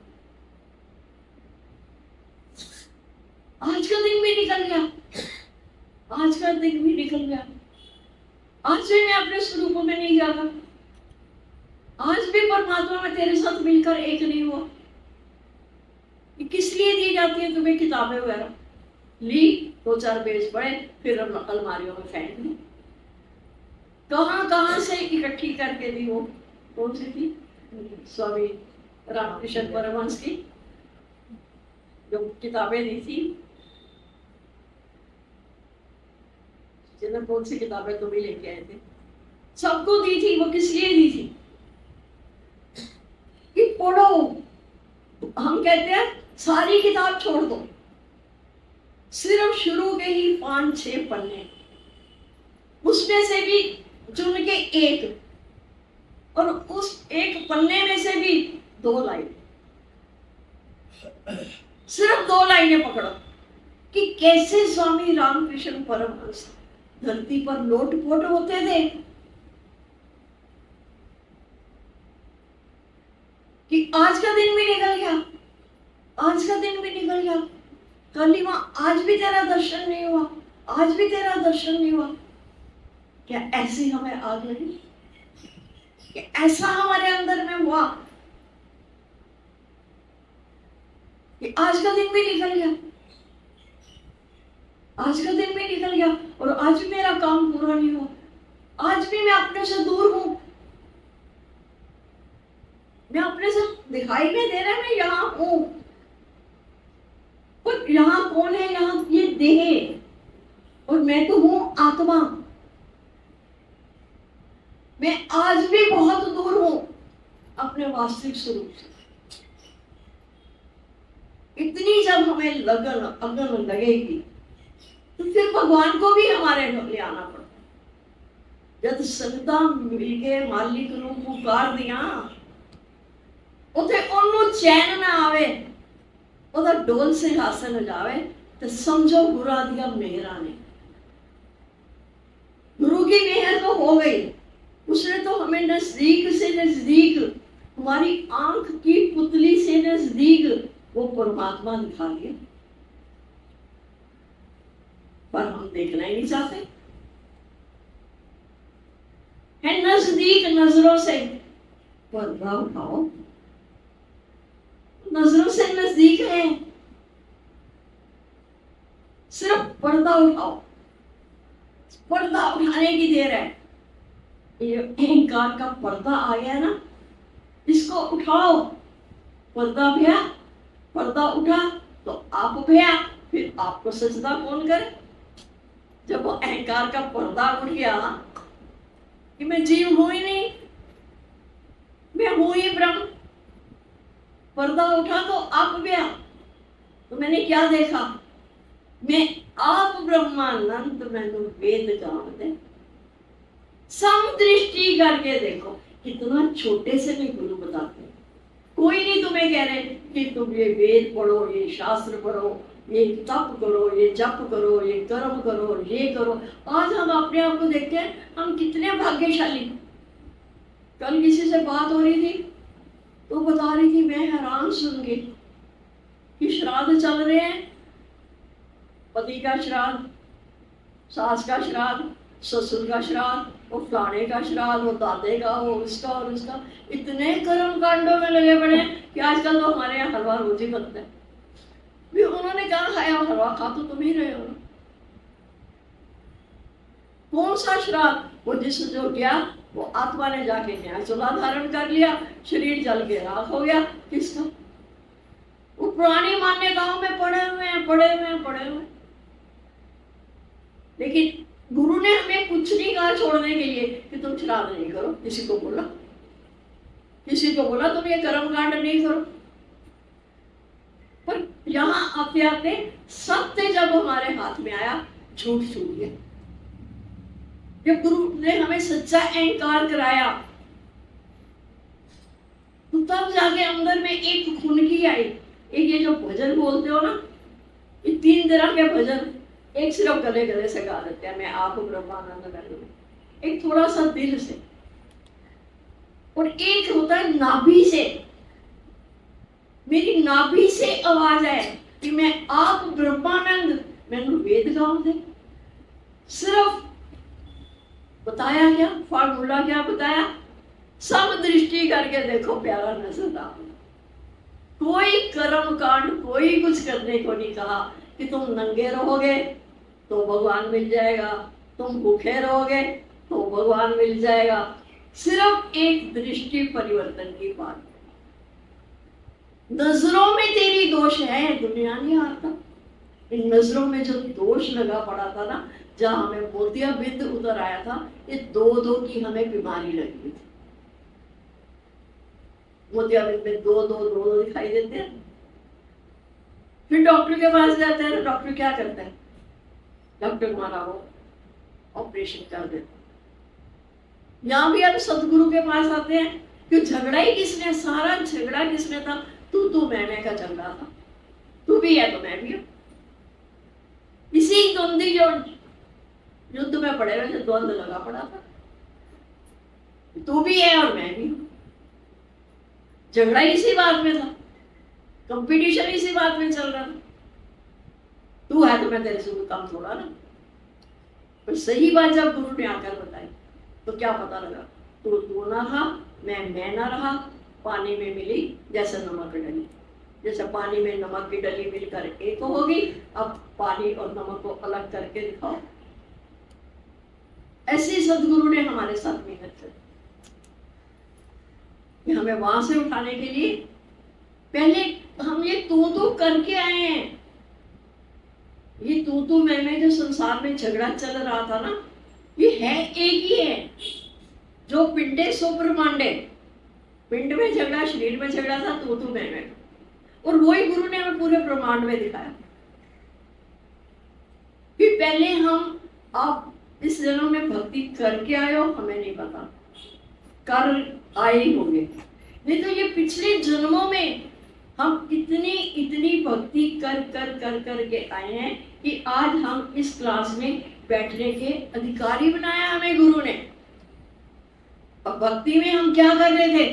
आज का दिन भी निकल गया, आज का दिन भी निकल गया, आज भी मैं अपने स्वरूप में नहीं जागा, आज भी परमात्मा में तेरे साथ मिलकर एक नहीं हुआ। ये किस लिए दी जाती है तुम्हें किताबें वगैरह, ली 2-4 पेज पढ़े, फिर अलमारियों में फेंक दी, कहां से इकट्ठी करके दी वो, कौन सी थी, स्वामी रामकृष्ण परमहंस की जो किताबें दी थी, जिन्हें कौन सी किताबें तुम ही लेके आए थे, सबको दी थी, वो किस लिए दी थी कि पढ़ो। हम कहते हैं सारी किताब छोड़ दो, सिर्फ शुरू के ही 5-6 पन्ने, उसमें से भी चुन के एक, और उस एक पन्ने में से भी 2 लाइन, सिर्फ 2 लाइनें पकड़ो कि कैसे स्वामी रामकृष्ण परमहंस धरती पर लोटपोट होते थे, कि आज का दिन भी निकल गया, आज का दिन भी निकल गया, कल ही वहां आज भी तेरा दर्शन नहीं हुआ, आज भी तेरा दर्शन नहीं हुआ। क्या ऐसी हमें आग लगी, कि ऐसा हमारे अंदर में हुआ कि आज का दिन भी निकल गया, आज का दिन भी निकल गया, और आज भी मेरा काम पूरा नहीं हुआ, आज भी मैं अपने से दूर हूं, मैं अपने से दिखाई नहीं दे रहा, मैं यहां हूं, और यहां कौन है, यहां ये देह, और मैं तो हूं आत्मा, मैं आज भी बहुत दूर हूं अपने वास्तविक स्वरूप से। इतनी जब हमें लगन अगन लगेगी, तो फिर भगवान को भी हमारे ले आना पड़ता। जब संगता मिलके मालिक नूं पुकार दिया, उथे ओनू चैन ना आवे, ओदा डोल सिंहासन हो जावे, तो समझो गुरु दिया मेहरा ने, गुरु की मेहर तो हो गई, उसने तो हमें नजदीक से नजदीक, हमारी आंख की पुतली से नजदीक वो परमात्मा दिखा दिया, पर हम देखना ही नहीं चाहते है। नजदीक नजरों से पर्दा उठाओ, नजरों से नजदीक है, सिर्फ पर्दा उठाओ, पर्दा उठाने की देर है। ये अहंकार का पर्दा आ गया ना, इसको उठाओ, पर्दा भैया, पर्दा उठा तो आप भैया, फिर आपको सजदा कौन करे। जब वो अहंकार का पर्दा उठ गया कि मैं जीव हूं ही नहीं, मैं हूं ही ब्रह्म, पर्दा उठा तो आप भैया, तो मैंने क्या देखा, मैं आप ब्रह्मानंद मैंने वेद जानते, सम दृष्टि करके देखो, कितना छोटे से भी गुरु बताते हैं। कोई नहीं तुम्हें कह रहे कि तुम ये वेद पढ़ो, ये शास्त्र पढ़ो, ये तप करो, ये जप करो, ये कर्म करो, ये करो। आज हम अपने आप को देखते हैं, हम कितने भाग्यशाली। कल किसी से बात हो रही थी, तो बता रही थी, मैं हैरान सुन के कि श्राद्ध चल रहे हैं, पति का श्राद्ध, सास का श्राद्ध, ससुर का श्राद्ध, वो फलाने का श्राद्ध, वो दादे का, वो उसका और उसका, इतने कर्म कांडों में लगे पड़े कि आजकल तो हमारे यहाँ हलवा रोज ही बनता है। भी उन्होंने कहा खाया हलवा, खा तो तुम ही रहे हो ना। कौन सा श्राद्ध, वो जिस जो गया वो आत्मा ने जाके न्याय चूल्हा धारण कर लिया, शरीर जल के राख हो गया, किसका वो पुरानी मान्यताओं में पड़े हुए हैं। लेकिन गुरु ने हमें कुछ नहीं कहा छोड़ने के लिए कि तुम श्राद्ध नहीं करो। किसी को बोला तुम ये कर्म कांड नहीं करो। पर यहाँ आते आते सत्य जब हमारे हाथ में आया, झूठ छूट गया। जब गुरु ने हमें सच्चा अहंकार कराया, तो तब जाके अंदर में एक खुनकी आई। एक ये जो भजन बोलते हो ना, ये 3 तरह के भजन। एक सिर्फ गले गले से गा देते हैं, मैं आप ब्रह्मानंद कर लूँ, एक थोड़ा सा दिल से, और एक होता है नाभि से। मेरी नाभि से आवाज है कि मैं आप ब्रह्मानंद, मैंने वेद गाओ दे। सिर्फ बताया क्या, फार्मूला क्या बताया, सब दृष्टि करके देखो, प्यारा नजर आ। कोई कर्म कांड, कोई कुछ करने को नहीं कहा कि तुम नंगे रहोगे तो भगवान मिल जाएगा, तुम भूखे रहोगे तो भगवान मिल जाएगा। सिर्फ एक दृष्टि परिवर्तन की बात। नजरों में तेरी दोष है, दुनिया नहीं हारता। इन नजरों में जो दोष लगा पड़ा था ना, जहां हमें मोतियाबिंद उतर आया था, ये 2 की हमें बीमारी लगी हुई थी। मोतियाबिंद में 2 दिखाई देते हैं। फिर डॉक्टर के पास जाते हैं, तो डॉक्टर क्या करता है, डॉक्टर हमारा वो ऑपरेशन कर देता। यहाँ भी हम सदगुरु के पास आते हैं कि झगड़ा ही किसने, सारा झगड़ा किसने था, तू मैं का झगड़ा था। तू भी है तो मैं भी हूं। इसी द्वंद्वी जो युद्ध में पड़े हुए, जो द्वंद्व लगा पड़ा था, तू भी है और मैं भी हूं। झगड़ा इसी बात में था, कंपटीशन इसी बात में चल रहा था। तू है तो मैं तेरे से कोई कम थोड़ा ना। पर सही बात जब गुरु ने आकर बताई, तो क्या पता लगा, तू ना रहा, मैं ना रहा, पानी में मिली जैसे नमक डली। जैसे पानी में नमक की डली मिलकर एक होगी, अब पानी और नमक को अलग करके दिखाओ। ऐसे सदगुरु ने हमारे साथ मेहनत की, हमें वहां से उठाने के लिए। पहले हम ये तू करके आए हैं। ये तू मैं जो संसार में झगड़ा चल रहा था ना, ये है एक ही है, जो पिंडे सो ब्रह्मांडे। पिंड में झगड़ा, शरीर में झगड़ा था, तू मैं, और वही गुरु ने हमें पूरे ब्रह्मांड में दिखाया कि पहले हम, आप इस जन्म में भक्ति करके आए हो, हमें नहीं पता, कर आए होंगे, नहीं तो ये पिछले जन्मों में हम इतनी भक्ति कर के आए हैं कि आज हम इस क्लास में बैठने के अधिकारी बनाया हमें गुरु ने। और भक्ति में हम क्या कर रहे थे,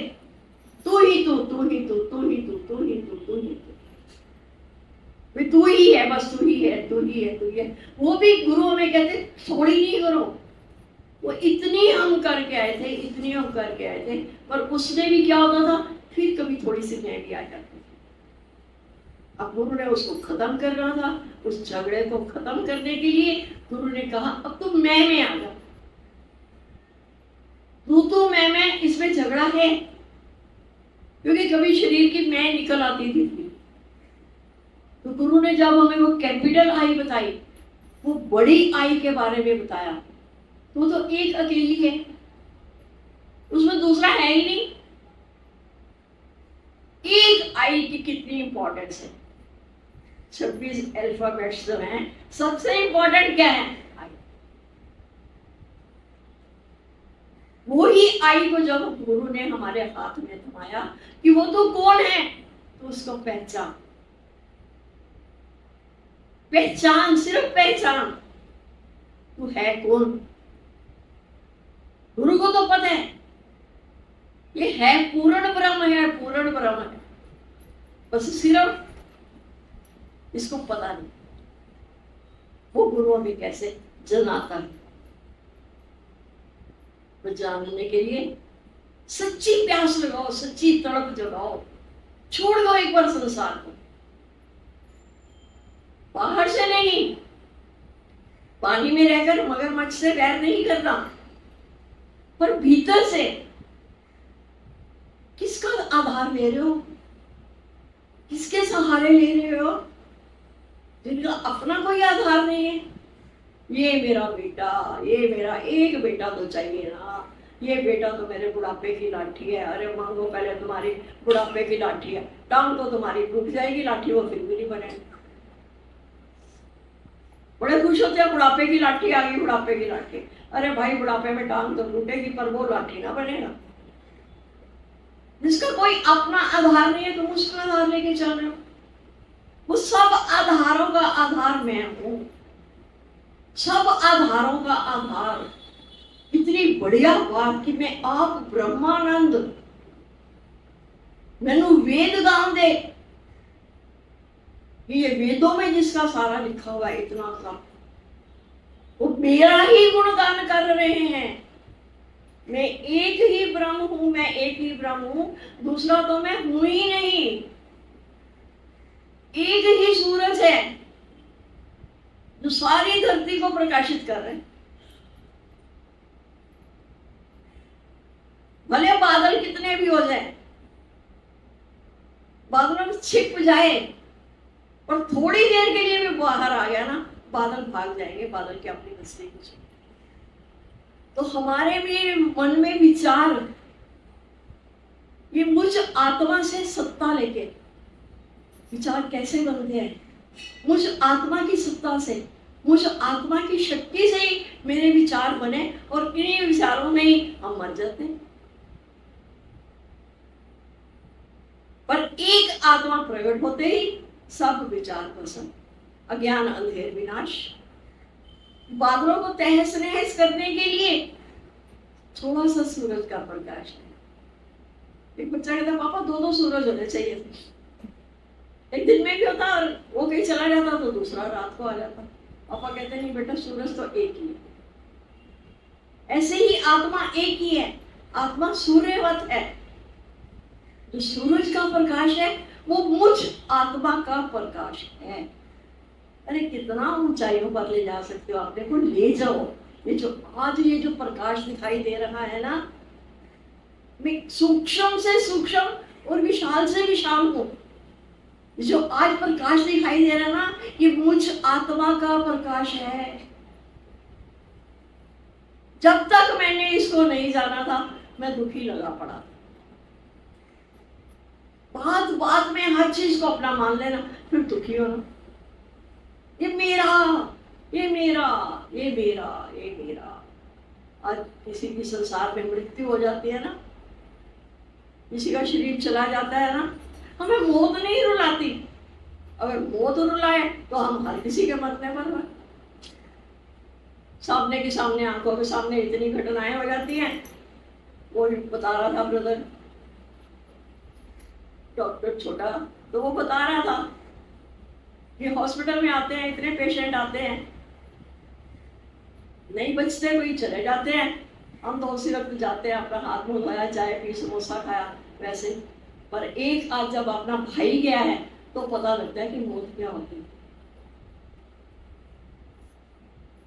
तू ही तू है, बस तू ही है। वो भी गुरु हमें कहते थोड़ी नहीं करो। वो इतनी हम करके आए थे, पर उसने भी क्या होता था, फिर कभी थोड़ी सी मैं भी आ जाती थी। अब गुरु ने उसको खत्म करना था, उस झगड़े को खत्म करने के लिए गुरु ने कहा, अब तुम मैं में आ जाओ। तू मैं इसमें झगड़ा है, क्योंकि कभी शरीर की मैं निकल आती थी। तो गुरु ने जब हमें वो कैपिटल आई बताई, वो बड़ी आई के बारे में बताया, तो एक अकेली है, उसमें दूसरा है ही नहीं। एक आई की कितनी इंपॉर्टेंस है। 26 अल्फाबेट्स जो हैं, सबसे इंपॉर्टेंट क्या है, आई। वही आई को जब गुरु ने हमारे हाथ में थमाया कि वो तो कौन है, तो उसको पहचान, सिर्फ पहचान, तू है कौन। गुरु को तो पता है ये है पूर्ण ब्रह्म है, बस सिर्फ इसको पता नहीं। वो गुरु हमें कैसे जनाता है, तो जानने के लिए सच्ची प्यास लगाओ, सच्ची तड़प जगाओ, छोड़ दो एक बार संसार को। बाहर से नहीं, पानी में रहकर मगरमच्छ से वैर नहीं करना, पर भीतर से किसका आधार ले रहे हो, किसके सहारे ले रहे हो जिनका अपना कोई आधार नहीं है? ये मेरा बेटा, ये मेरा एक बेटा तो चाहिए ना, ये बेटा तो मेरे बुढ़ापे की लाठी है। अरे मांगो पहले तुम्हारी बुढ़ापे की लाठी है, टांग तो तुम्हारी टूट जाएगी, लाठी वो फिर भी नहीं बनेगी। बड़े खुश होते हैं, बुढ़ापे की लाठी आ गई, बुढ़ापे की लाठी। अरे भाई बुढ़ापे में टांग तो टूटेगी पर वो लाठी ना बनेगा। जिसका कोई अपना आधार नहीं है तुम उसका आधार लेके चल रहे हो। वो सब आधारों का आधार मैं हूं, सब आधारों का आधार। इतनी बढ़िया बात कि मैं आप ब्रह्मानंद मैनू वेद गान दे, ये वेदों में जिसका सारा लिखा हुआ है इतना सा, वो मेरा ही गुणगान कर रहे हैं। मैं एक ही ब्रह्म हूं, मैं एक ही ब्रह्म हूं, दूसरा तो मैं हूं ही नहीं। एक ही सूरज है जो सारी धरती को प्रकाशित कर रहे हैं। भले बादल कितने भी हो जाए, बादलों में छिप जाए और थोड़ी देर के लिए भी बाहर आ गया ना, बादल भाग जाएंगे, बादल की अपनी दस्ती कुछ। तो हमारे भी मन में विचार, ये मुझ आत्मा से सत्ता लेके विचार कैसे बनते हैं? मुझ आत्मा की सत्ता से, मुझ आत्मा की शक्ति से ही मेरे विचार बने और इन्हीं विचारों में ही हम मर जाते हैं। पर एक आत्मा प्रकट होते ही सब विचार पसंद, अज्ञान अंधेर विनाश। बादलों को तहस नहस करने के लिए थोड़ा सा सूरज का प्रकाश है। एक बच्चा कहता पापा दो दो सूरज होने चाहिए थे, एक दिन में भी होता और वो कहीं चला जाता तो दूसरा रात को आ जाता। पापा कहते नहीं बेटा, सूरज तो एक ही है। ऐसे ही आत्मा एक ही है, आत्मा सूर्यवत है। जो सूरज का प्रकाश है वो मुझ आत्मा का प्रकाश है। अरे कितना ऊंचाइयों पर ले जा सकते हो आप, देखो ले जाओ। ये जो आज ये जो प्रकाश दिखाई दे रहा है ना, मैं सूक्ष्म से सूक्ष्म और विशाल से विशाल हूं। जो आज प्रकाश दिखाई दे रहा है ना, ये मुझ आत्मा का प्रकाश है। जब तक मैंने इसको नहीं जाना था मैं दुखी लगा पड़ा था। बात बात में हर चीज को अपना मान लेना, फिर दुखी होना। ये मेरा, ये मेरा, ये मेरा, ये मेरा। आज किसी की संसार में मृत्यु हो जाती है ना, किसी का शरीर चला जाता है ना, हमें मौत नहीं रुलाती। अगर मौत रुलाए तो हम हर किसी के मरने पर हैं। सामने के सामने, आंखों के सामने इतनी घटनाएं हो जाती हैं। वो बता रहा था ब्रदर डॉक्टर छोटा, तो वो बता रहा था कि हॉस्पिटल में आते हैं, इतने पेशेंट आते हैं, नहीं बचते, कोई चले जाते हैं। हम तो उसी वक्त जाते हैं, अपना हाथ मुंह धोया, चाय पी, समोसा खाया, वैसे। पर एक आज जब अपना भाई गया है तो पता लगता है कि मौत क्या होती है।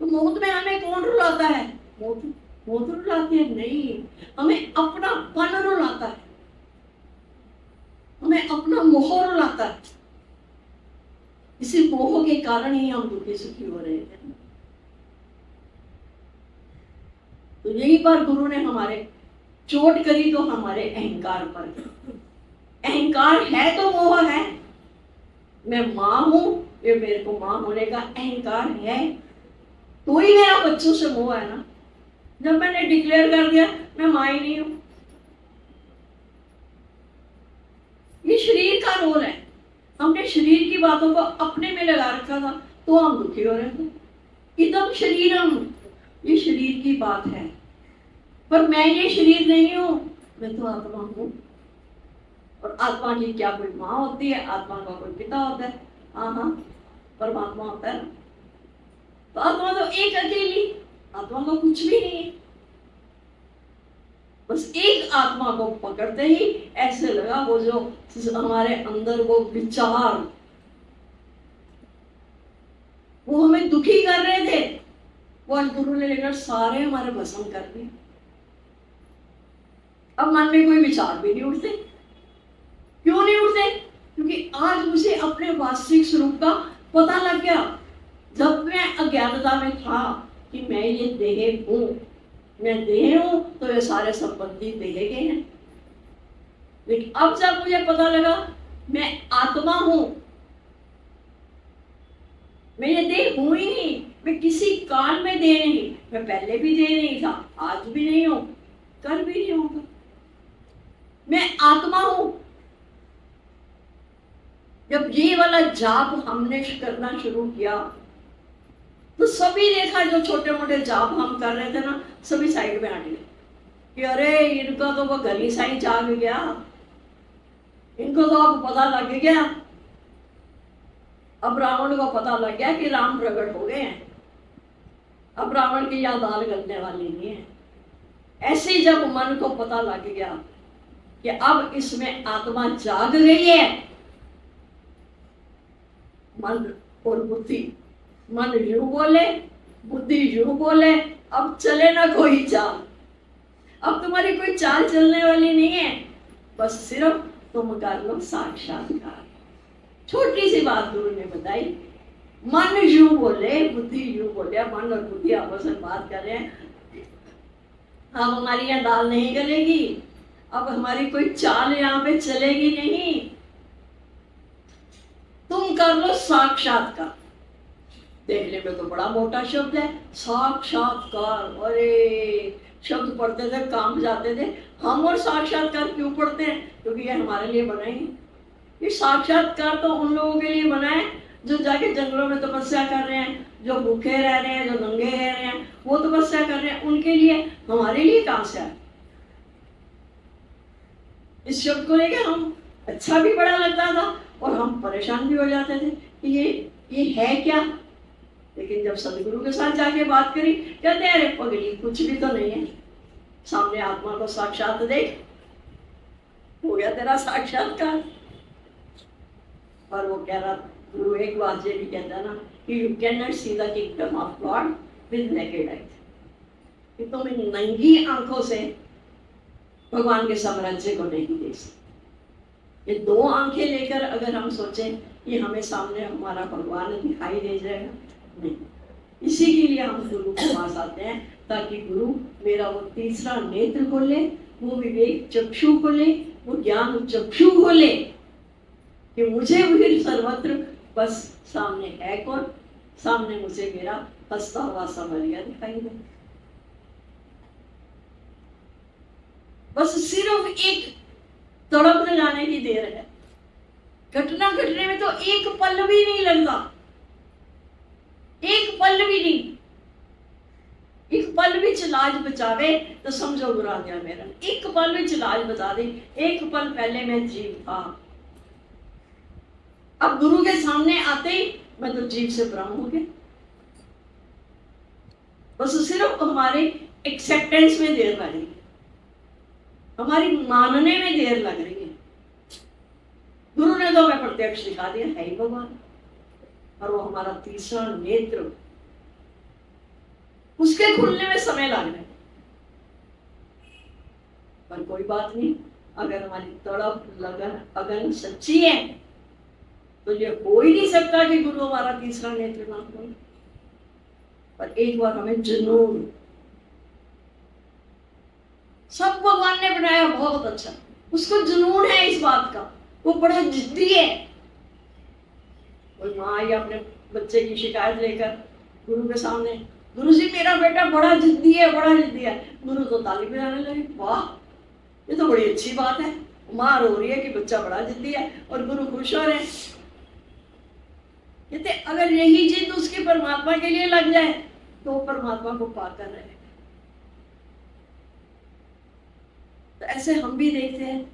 तो मौत में हमें कौन रुलाता है? मौत मौत रुलाती है? नहीं, हमें अपना पन रुलाता है, हमें अपना मोह रुलाता है। इसी मोह के कारण ही हम दुखी सुखी हो रहे हैं। तो यही पर गुरु ने हमारे चोट करी तो हमारे अहंकार पर। अहंकार है तो मोह है। मैं माँ हूं, ये मेरे को माँ होने का अहंकार है, तो ही मेरा बच्चों से मोह है ना। जब मैंने डिक्लेयर कर दिया मैं माँ ही नहीं हूं, ये शरीर का रोल है। हमने शरीर की बातों को अपने में लगा रखा था तो हम दुखी हो रहे थे। इदम शरीरम, ये शरीर की बात है, पर मैं ये शरीर नहीं हूं, मैं तो आत्मा हूं। और आत्मा की क्या कोई माँ होती है? आत्मा का कोई पिता होता है? हाँ, परमात्मा होता है ना। तो आत्मा तो एक अकेली, आत्मा का कुछ भी नहीं है। बस एक आत्मा को पकड़ते ही ऐसे लगा वो जो हमारे अंदर वो विचार, वो हमें दुखी कर रहे थे, वो आज गुरु ने लेकर सारे हमारे भस्म कर दिए। अब मन में कोई विचार भी नहीं उठते। क्यों नहीं उठते? क्योंकि क्योंकि आज मुझे अपने वास्तविक स्वरूप का पता लग गया। जब मैं अज्ञानता में था कि मैं ये देह हूँ, मैं देह हूँ, तो ये सारे संपत्ति देह के हैं। लेकिन अब जब मुझे पता लगा मैं आत्मा हूँ, मैं ये देह हूँ ही नहीं, मैं किसी काल में देह नहीं, मैं पहले भी देह नहीं था, आज भी नहीं हूँ, कल भी नहीं होगा, मैं आत्मा हूँ। जब ये वाला जाप हमने करना शुरू किया तो सभी देखा, जो छोटे मोटे जाप हम कर रहे थे ना, सभी साइड में हट गए कि अरे इनका तो वो गली साई जाग गया, इनको तो अब पता लग गया, अब रावण को पता लग गया कि राम प्रकट हो गए हैं, अब रावण की याद दाल गलने वाली नहीं है। ऐसे ही जब मन को पता लग गया कि अब इसमें आत्मा जाग गई है, मन और बुद्धि, मन यूं बोले, बुद्धि यूं बोले, अब चले ना कोई चाल, अब तुम्हारी कोई चाल चलने वाली नहीं है, बस सिर्फ तुम कर लो साक्षात्कार। छोटी सी बात गुरु ने बताई, मन यूं बोले, बुद्धि यूं बोले, मन और बुद्धि आपस में बात कर रहे हैं, अब हमारी यहाँ दाल नहीं गलेगी, अब हमारी कोई चाल यहाँ पे चलेगी नहीं, तुम कर लो साक्षात्कार। देखने में तो बड़ा मोटा शब्द है, साक्षात्कार। अरे शब्द पढ़ते थे काम जाते थे हम, और साक्षात्कार क्यों पढ़ते हैं? क्योंकि ये हमारे लिए बना ही। ये साक्षात्कार तो उन लोगों के लिए बना है जो जाके जंगलों में तपस्या कर रहे हैं, जो भूखे रह रहे हैं, जो नंगे रह रहे हैं, वो तपस्या कर रहे हैं, उनके लिए। हमारे लिए कहाँ से आए? इस शब्द को लेके हम अच्छा भी बड़ा लगता था और हम परेशान भी हो जाते थे कि ये है क्या। लेकिन जब सदगुरु के साथ जाके बात करी, कहते हैं अरे पगली कुछ भी तो नहीं है, सामने आत्मा को साक्षात देख, हो गया तेरा साक्षात्कार। और वो कह रहा, गुरु एक बात ये भी कहता ना कि you can not see the kingdom of God with naked eyes, कि तुम इन नंगी आंखों से भगवान के साम्राज्य को नहीं देख सकते। ये दो आंखें लेकर अगर हम सोचें कि हमें सामने हमारा भगवान दिखाई दे जाएगा, नहीं। इसी के लिए हम गुरु के पास आते हैं, ताकि गुरु मेरा वो तीसरा नेत्र खोले, वो विवेक चक्षु खोले, वो ज्ञान चक्षु खोले, कि मुझे भी सर्वत्र बस सामने है कौन, सामने मुझे मेरा हंसता हुआ संवरिया दिखाई दे। बस सिर्फ एक तड़प लगाने की देर है, घटना घटने में तो एक पल भी नहीं लगता, एक पल भी नहीं। एक पल भी लाज बचावे तो समझो बुरा गया मेरा। एक पल भी लाज बचा दे, एक पल पहले मैं जीव था, अब गुरु के सामने आते ही मैं तो जीव से ब्रह्म हो गया। बस सिर्फ हमारे एक्सेप्टेंस में देर लग रही है, हमारी मानने में देर लग रही है। गुरु ने तो हमें प्रत्यक्ष दिखा दिया है ही भगवान, और वो हमारा तीसरा नेत्र, उसके खुलने में समय लग रहा है। पर कोई बात नहीं, अगर हमारी तड़प लगन अगन सच्ची है तो ये हो ही नहीं सकता कि गुरु हमारा तीसरा नेत्र ना खोले। पर एक बार हमें जुनून, सब भगवान ने बनाया बहुत अच्छा, उसको जुनून है इस बात का, वो बड़ा जिद्दी है। और माँ या अपने बच्चे की शिकायत लेकर गुरु के सामने, गुरु जी मेरा बेटा बड़ा जिद्दी है, बड़ा जिद्दी है। गुरु तो ताली बजाने लगे, वाह ये तो बड़ी अच्छी बात है। माँ रो रही है कि बच्चा बड़ा जिद्दी है और गुरु खुश हो रहे हैं। कहते अगर यही जिद उसके परमात्मा के लिए लग जाए तो वो परमात्मा को पाकर रहे। तो ऐसे हम भी देखते हैं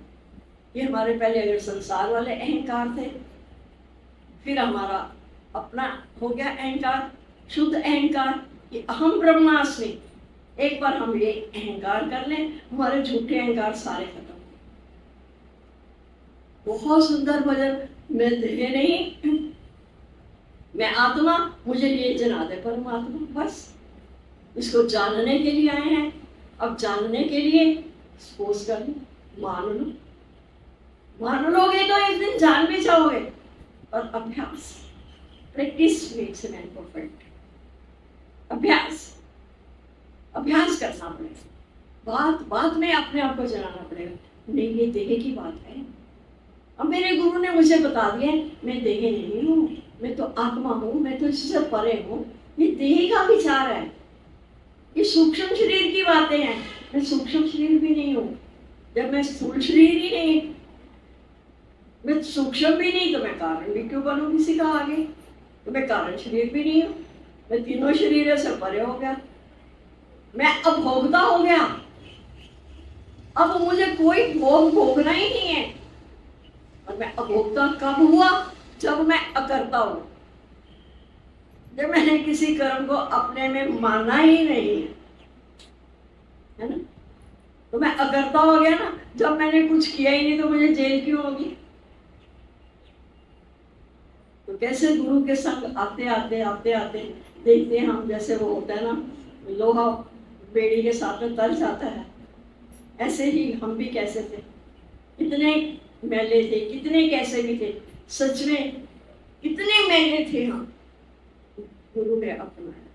कि हमारे पहले अगर संसार वाले अहंकार थे, फिर हमारा अपना हो गया अहंकार, शुद्ध अहंकार कि अहम ब्रह्मास्मि। एक बार हम ये अहंकार कर लें, हमारे झूठे अहंकार सारे खत्म। बहुत सुंदर भजन, मैं देह नहीं मैं आत्मा, मुझे ये जना दे परमात्मा। बस इसको जानने के लिए आए हैं, अब जानने के लिए सपोज कर लो, मान लो, मान लोगे तो एक दिन जान भी जाओगे। और अभ्यास, प्रैक्टिस मेक्स मैन परफेक्ट। अभ्यास, अभ्यास करना पड़ेगा। बात बात में अपने आप को जलाना पड़ेगा, नहीं ये देह की बात है। अब मेरे गुरु ने मुझे बता दिया मैं देह नहीं हूँ, मैं तो आत्मा हूँ, मैं तो इससे परे हूँ। ये देह का विचार है, ये सूक्ष्म शरीर की बातें हैं। मैं सूक्ष्म शरीर भी नहीं हूँ, जब मैं स्थूल शरीर ही नहीं, मैं सूक्ष्म भी नहीं, तो मैं कारण भी क्यों बनूं किसी का आगे। तो मैं कारण शरीर भी नहीं हूँ, मैं तीनों शरीरों से परे हो गया, मैं अभोक्ता हो गया। अब मुझे कोई भोग भोगना ही नहीं है। और मैं अभोक्ता कब हुआ? जब मैं अकर्ता हूं, जब मैंने किसी कर्म को अपने में माना ही नहीं है ना। तो मैं अकर्ता हो गया ना। जब मैंने कुछ किया ही नहीं तो मुझे जेल क्यों होगी? तो कैसे गुरु के संग आते आते आते आते देखते हैं हम, जैसे वो होता है ना लोहा बेड़ी के साथ में तर जाता है, ऐसे ही हम भी कैसे थे, कितने मैले थे, कितने कैसे भी थे, सच में कितने मैले थे हम। गुरु ने अपनाया,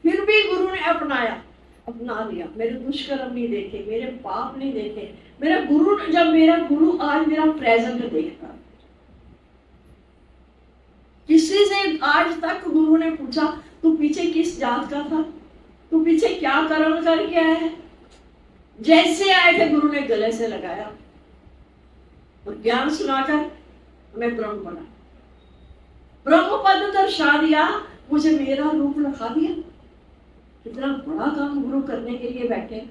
फिर भी गुरु ने अपना लिया। मेरे दुष्कर्म नहीं देखे, मेरे पाप नहीं देखे। मेरा गुरु, जब मेरा गुरु आज मेरा प्रेजेंट देख रहा, किसी से आज तक गुरु ने पूछा तू पीछे किस जात का था, तू पीछे क्या कर्म करके आया है, जैसे आए थे गुरु ने गले से लगाया और ज्ञान सुनाकर हमें ब्रह्म बना, ब्रह्म पद दर्शा दिया, मुझे मेरा रूप लखा दिया। कितना बड़ा काम गुरु करने के लिए बैठे।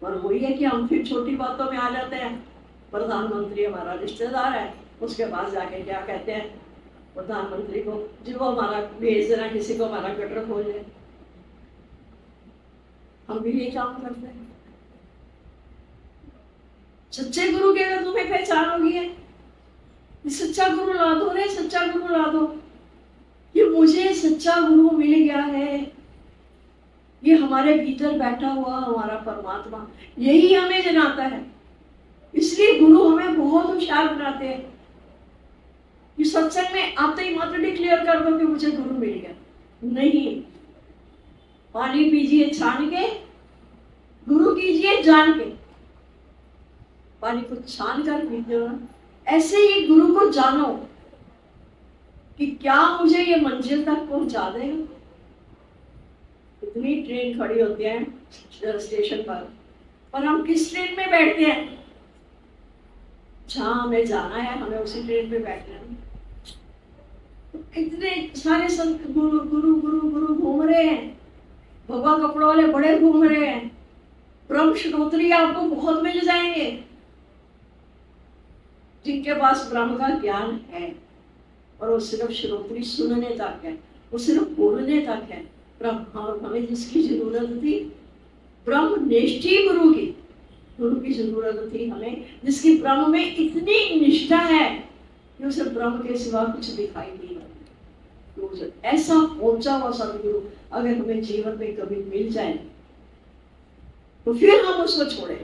और वही है कि हम फिर छोटी बातों में आ जाते हैं। प्रधानमंत्री हमारा रिश्तेदार है, उसके पास जाके क्या कहते हैं प्रधानमंत्री को, जी वो हमारा भेज देना किसी को, हमारा गटर खोल दे। हम भी ये काम करते हैं। सच्चे गुरु की अगर तुम्हें पहचान होगी है, सच्चा गुरु ला दो रे, सच्चा गुरु ला दो, कि मुझे सच्चा गुरु मिल गया है, ये हमारे भीतर बैठा हुआ हमारा परमात्मा यही हमें जनाता है। इसलिए गुरु हमें बहुत होशियार बनाते हैं कि सत्संग में आते ही मत डिक्लेयर कर दो कि मुझे गुरु मिल गया। नहीं, पानी पीजिए छान के, गुरु कीजिए जान के। पानी को छान कर पीजिए, ऐसे ही गुरु को जानो कि क्या मुझे ये मंजिल तक पहुंचा देगा। इतनी ट्रेन खड़ी होती है स्टेशन पर हम किस ट्रेन में बैठते हैं? जहां हमें जाना है हमें उसी ट्रेन पे बैठना है। इतने सारे संत गुरु गुरु गुरु गुरु घूम रहे हैं, भगवा कपड़ों वाले बड़े घूम रहे हैं, ब्रह्म श्रोत्री आपको बहुत मिल जाएंगे जिनके पास ब्रह्म का ज्ञान है। और वो सिर्फ श्रोत्री सुनने तक है, वो सिर्फ बोलने तक है। ब्रह्म हमें जिसकी जरूरत थी, ब्रह्म निष्ठी गुरु की जरूरत थी हमें, जिसकी ब्रह्म में इतनी निष्ठा है कि उसे ब्रह्म के सिवा कुछ दिखाई नहीं देता। तो ऐसा पहुंचा हुआ सदगुरु अगर हमें जीवन में कभी मिल जाए तो फिर हम उसको छोड़े,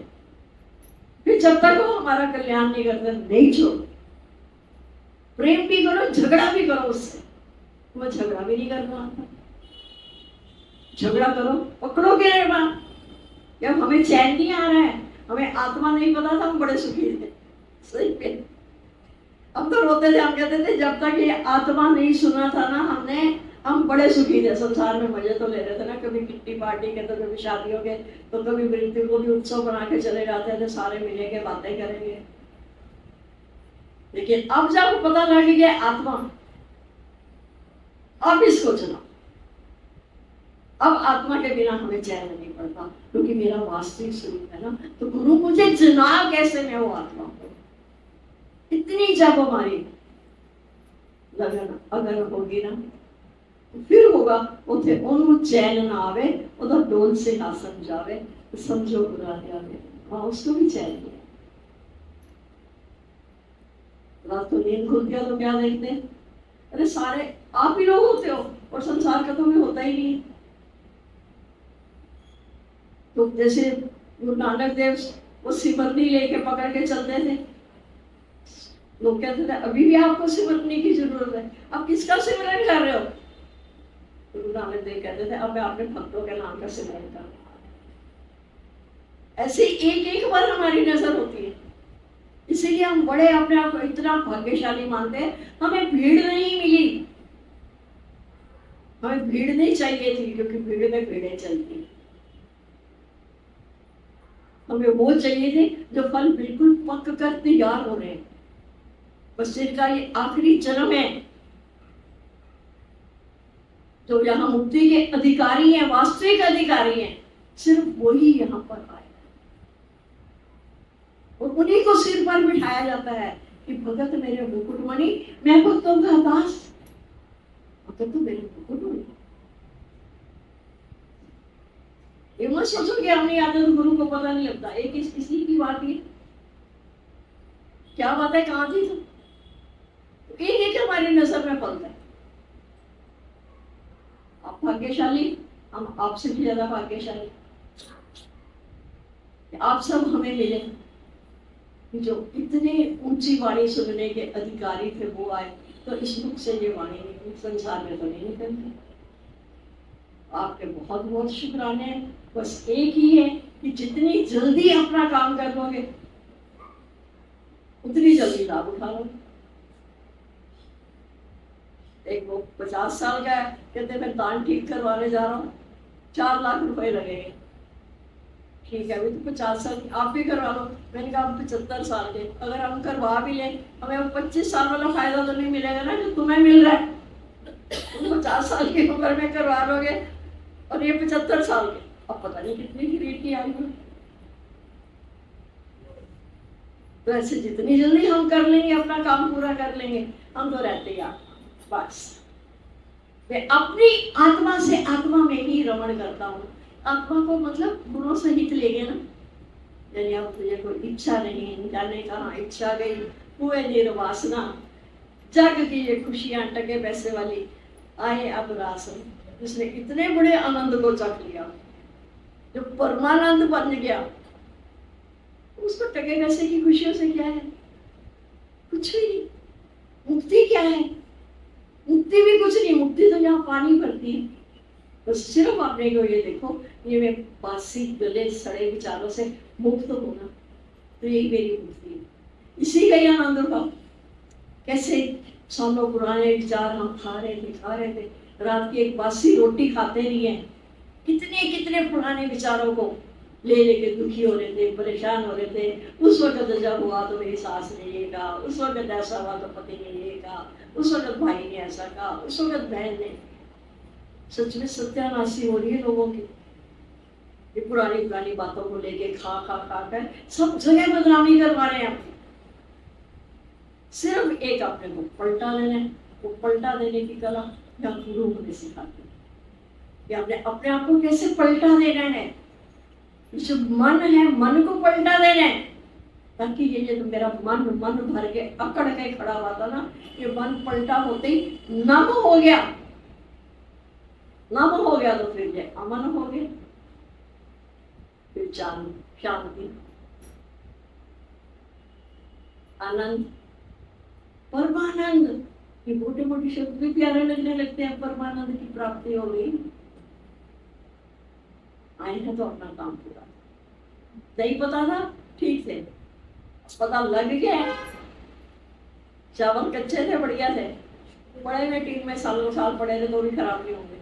फिर जब तक वो हमारा कल्याण नहीं करते नहीं छोड़ो। प्रेम भी करो, झगड़ा भी करो उससे, वो झगड़ा भी नहीं करना आता। झगड़ा करो, पकड़ोगे रे मां, जब हमें चैन नहीं आ रहा है, हमें आत्मा नहीं पता था, हम बड़े सुखी थे। सही पे अब तो रोते थे, हम कहते थे जब तक ये आत्मा नहीं सुना था ना हमने, हम बड़े सुखी थे। संसार में मजे तो ले रहे थे ना, कभी किट्टी पार्टी के, तो कभी शादियों के, तो कभी मृत्यु को भी उत्सव बना के चले जाते थे, सारे मिलेंगे बातें करेंगे। लेकिन अब जब पता लग गया आत्मा, अब इसको चुना, अब आत्मा के बिना हमें चैन नहीं पड़ता, क्योंकि मेरा वास्तविक स्वरूप है ना। तो गुरु मुझे जना कैसे मैं वो आत्मा को, इतनी जब हमारी लगन अगर होगी ना तो फिर होगा। उसे ओनू चैन ना आवे, उधर डोल से ना समझावे, तो समझो बुरा आवे, वहां उसको भी चैन नहीं। रात को नींद खुल गया तो क्या देखते हैं, अरे सारे आप ही लोग होते हो और संसार का तो भी होता ही नहीं। तो जैसे गुरु नानक देव वो सिमरनी लेके पकड़ के चलते थे। लोग कहते थे अभी भी आपको सिमरनी की जरूरत है, आप किसका सिमरन कर रहे हो? गुरु नानक देव कहते थे अब मैं अपने भक्तों के नाम का सिमरन कर रहा हूं। ऐसे एक एक बार हमारी नजर होती है, इसीलिए हम बड़े अपने आप को इतना भाग्यशाली मानते हैं। हमें भीड़ नहीं मिली, हमें भीड़ नहीं चाहिए थी, क्योंकि भीड़ में भीड़ें चलती हैं। हमें वो चाहिए थे जो फल बिल्कुल पक कर तैयार हो रहे हैं, बस जिनका ये आखिरी जन्म है, जो यहाँ मुक्ति के अधिकारी हैं, वास्तविक अधिकारी हैं, सिर्फ वही यहाँ पर आए और उन्हीं को सिर पर बिठाया जाता है कि भगत मेरे मुकुटमणि, मैं भक्तों का दास, भगत तो मेरे मुकुटमणि। ये मत सोचो कि हमने आता तो गुरु को पता नहीं लगता। एक इसी की बात है, क्या बात है, कहाँ थी तुम? तो एक हमारी नजर में पलता है। आप भाग्यशाली, हम आपसे भी ज्यादा भाग्यशाली। आप सब हमें मिले, जो इतने ऊंची वाणी सुनने के अधिकारी थे वो आए, तो इस मुख से ये वाणी निकली, संसार में तो नहीं निकलती। आपके बहुत बहुत शुक्राने हैं। बस एक ही है कि जितनी जल्दी अपना काम कर लोगे उतनी जल्दी लाभ उठा लो। एक वो 50 साल का है, कहते मैं दान ठीक करवाने जा रहा हूँ, 4 लाख रुपए लगेंगे। ठीक है, अभी तो 50 साल आप भी करवा लो। मैंने कहा हम 75 साल के, अगर हम करवा भी लें, हमें वो 25 साल वाला फायदा तो नहीं मिलेगा ना जो तुम्हें मिल रहा है। तुम 50 साल की उम्र में करवा लोगे और ये 75 साल के, अब पता नहीं कितनी की रेट की आयु है। तो ऐसे जितनी जल्दी हम कर लेंगे, अपना काम पूरा कर लेंगे, हम तो रहते ही बस मैं अपनी आत्मा से आत्मा में ही रमण करता हूँ। आत्मा को मतलब गुणों सहित ले गए ना, यानी अब तुझे कोई इच्छा नहीं, जाने कहाँ इच्छा गई, हुए निर्वासना, जग की ये खुशियां टके पैसे वाली, आए अब रासन। जिसने इतने बड़े आनंद को चख लिया, जो परमानंद बन गया, उसको टके पैसे की खुशियों से क्या है? कुछ भी नहीं। मुक्ति क्या है? मुक्ति भी कुछ नहीं। मुक्ति तो यहाँ पानी भरती है। बस सिर्फ आपने को ये देखो, ये मैं बासी गले सड़े विचारों से मुक्त होना, तो यही मेरी मुक्ति है। इसी का ही आनंद उठाओ। कैसे सालों पुराने विचार हम खा रहे थे, रात की एक बासी रोटी खाते नहीं है, कितने कितने पुराने विचारों को ले लेके दुखी हो रहे थे, परेशान हो रहे थे। उस वक्त जब हुआ तो मेरी सास ने ये कहा, उस वक्त ऐसा हुआ तो पति ने ये कहा, उस वक्त भाई ने ऐसा कहा, उस वक्त बहन ने। सच में सत्यानाशी हो रही है लोगों की, ये पुरानी पुरानी बातों को लेके खा कर सब जगह बदनामी करवा रहे हैं अपनी। सिर्फ एक अपने को पलटा देना है। वो पलटा देने की कला या गुरु हमें सिखाते हैं कि आपने अपने आप को कैसे पलटा देना है। जो मन है, मन को पलटा देना है, ताकि ये जो मेरा मन भर के अकड़ के खड़ा हुआ था ना, ये मन पलटा होते ही नम हो गया। नम हो गया तो फिर ये अमन हो गया, फिर शांति, आनंद, परमानंद। ये मोटे मोटे शब्द भी प्यारे लगने लगते हैं। परमानंद की प्राप्ति हो गई, आए हैं तो अपना काम पूरा। नहीं पता था, ठीक है, पता लग गया। चावल कच्चे थे, बढ़िया थे, बड़े में टीन में सालों साल पड़े थे तो भी खराब नहीं होंगे।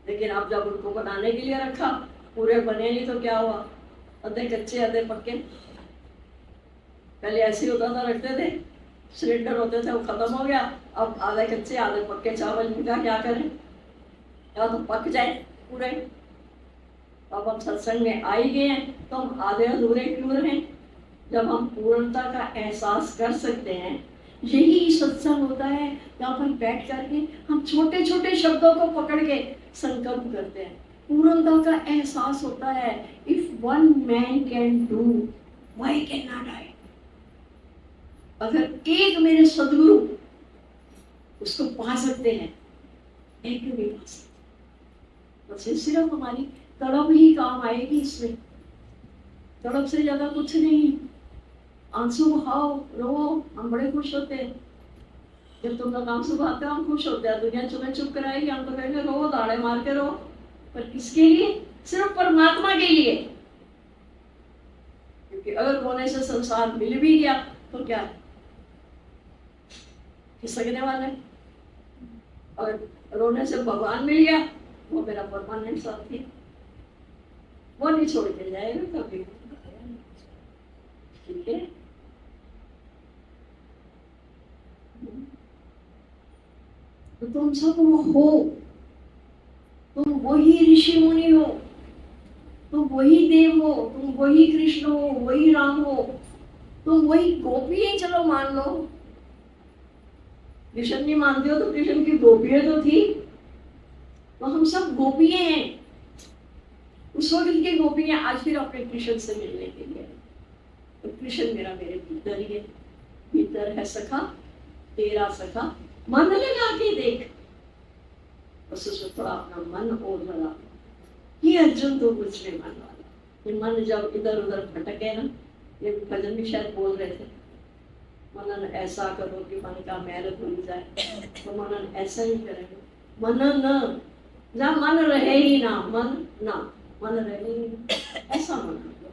लेकिन अब जब उनको बनाने के लिए रखा, पूरे बने नहीं तो क्या हुआ? आधे कच्चे आधे पक्के। पहले ऐसे होता था, रखते थे, सिलेंडर होते थे, वो खत्म हो गया। अब आधे कच्चे आधे पक्के चावल इनका क्या करें? या तो पक जाए पूरे। अब हम सत्संग में आ ही गए हैं तो हम आधे अधूरे क्यों रहें? जब हम पूर्णता का एहसास कर सकते हैं, यही सत्संग होता है जहाँ पर बैठ करके हम छोटे छोटे शब्दों को पकड़ के संकल्प करते हैं। पूर्णता का एहसास होता है। If one man can do, why can not I? अगर एक मेरे सदगुरु उसको पा सकते हैं, एक भी पा सकते। बस सिर्फ हमारी तड़प ही काम आएगी इसमें। तड़प से ज्यादा कुछ नहीं। आंसू बहाओ, रो, हम बड़े खुश होते हैं। जब तुम लोग आंसू बहाते हो हम खुश होते हैं। दुनिया तुम्हें चुप कराएगी, हम तो कहेंगे रो, दाड़े मार के रो। पर किसके लिए? सिर्फ परमात्मा के लिए। क्योंकि अगर रोने से संसार मिल भी गया तो क्या खिसकने वाले। और रोने से भगवान मिल गया, वो मेरा परमानेंट साथी, वो नहीं छोड़ के जाएगा कभी। ठीक है। तो तुम सब वो हो, तुम वही ऋषि मुनि हो, तुम वही देव हो, तुम वही कृष्ण हो, वही राम हो, तुम वही गोपी है। चलो मान लो, कृष्ण नहीं मानते हो तो कृष्ण की गोपियां तो थी, तो हम सब गोपियां हैं। उस वक्त की गोपियां आज फिर अपने कृष्ण से मिलने के लिए। तो कृष्ण मेरा मेरे भीतर ही है, भीतर है सखा तेरा सखा, मन लगा के देख। बस उसमें थोड़ा अपना मन और लगा। ये अर्जुन तो कुछ नहीं मान वाला। ये मन जब इधर उधर भटके ना, ये भजन भी शायद बोल रहे थे, मनन ऐसा करो कि मन का मैल धुल जाए। तो मनन ऐसा ही करेंगे। मनन जहाँ मन रहे ही ना, मन रहे ही ना, ऐसा मन करो।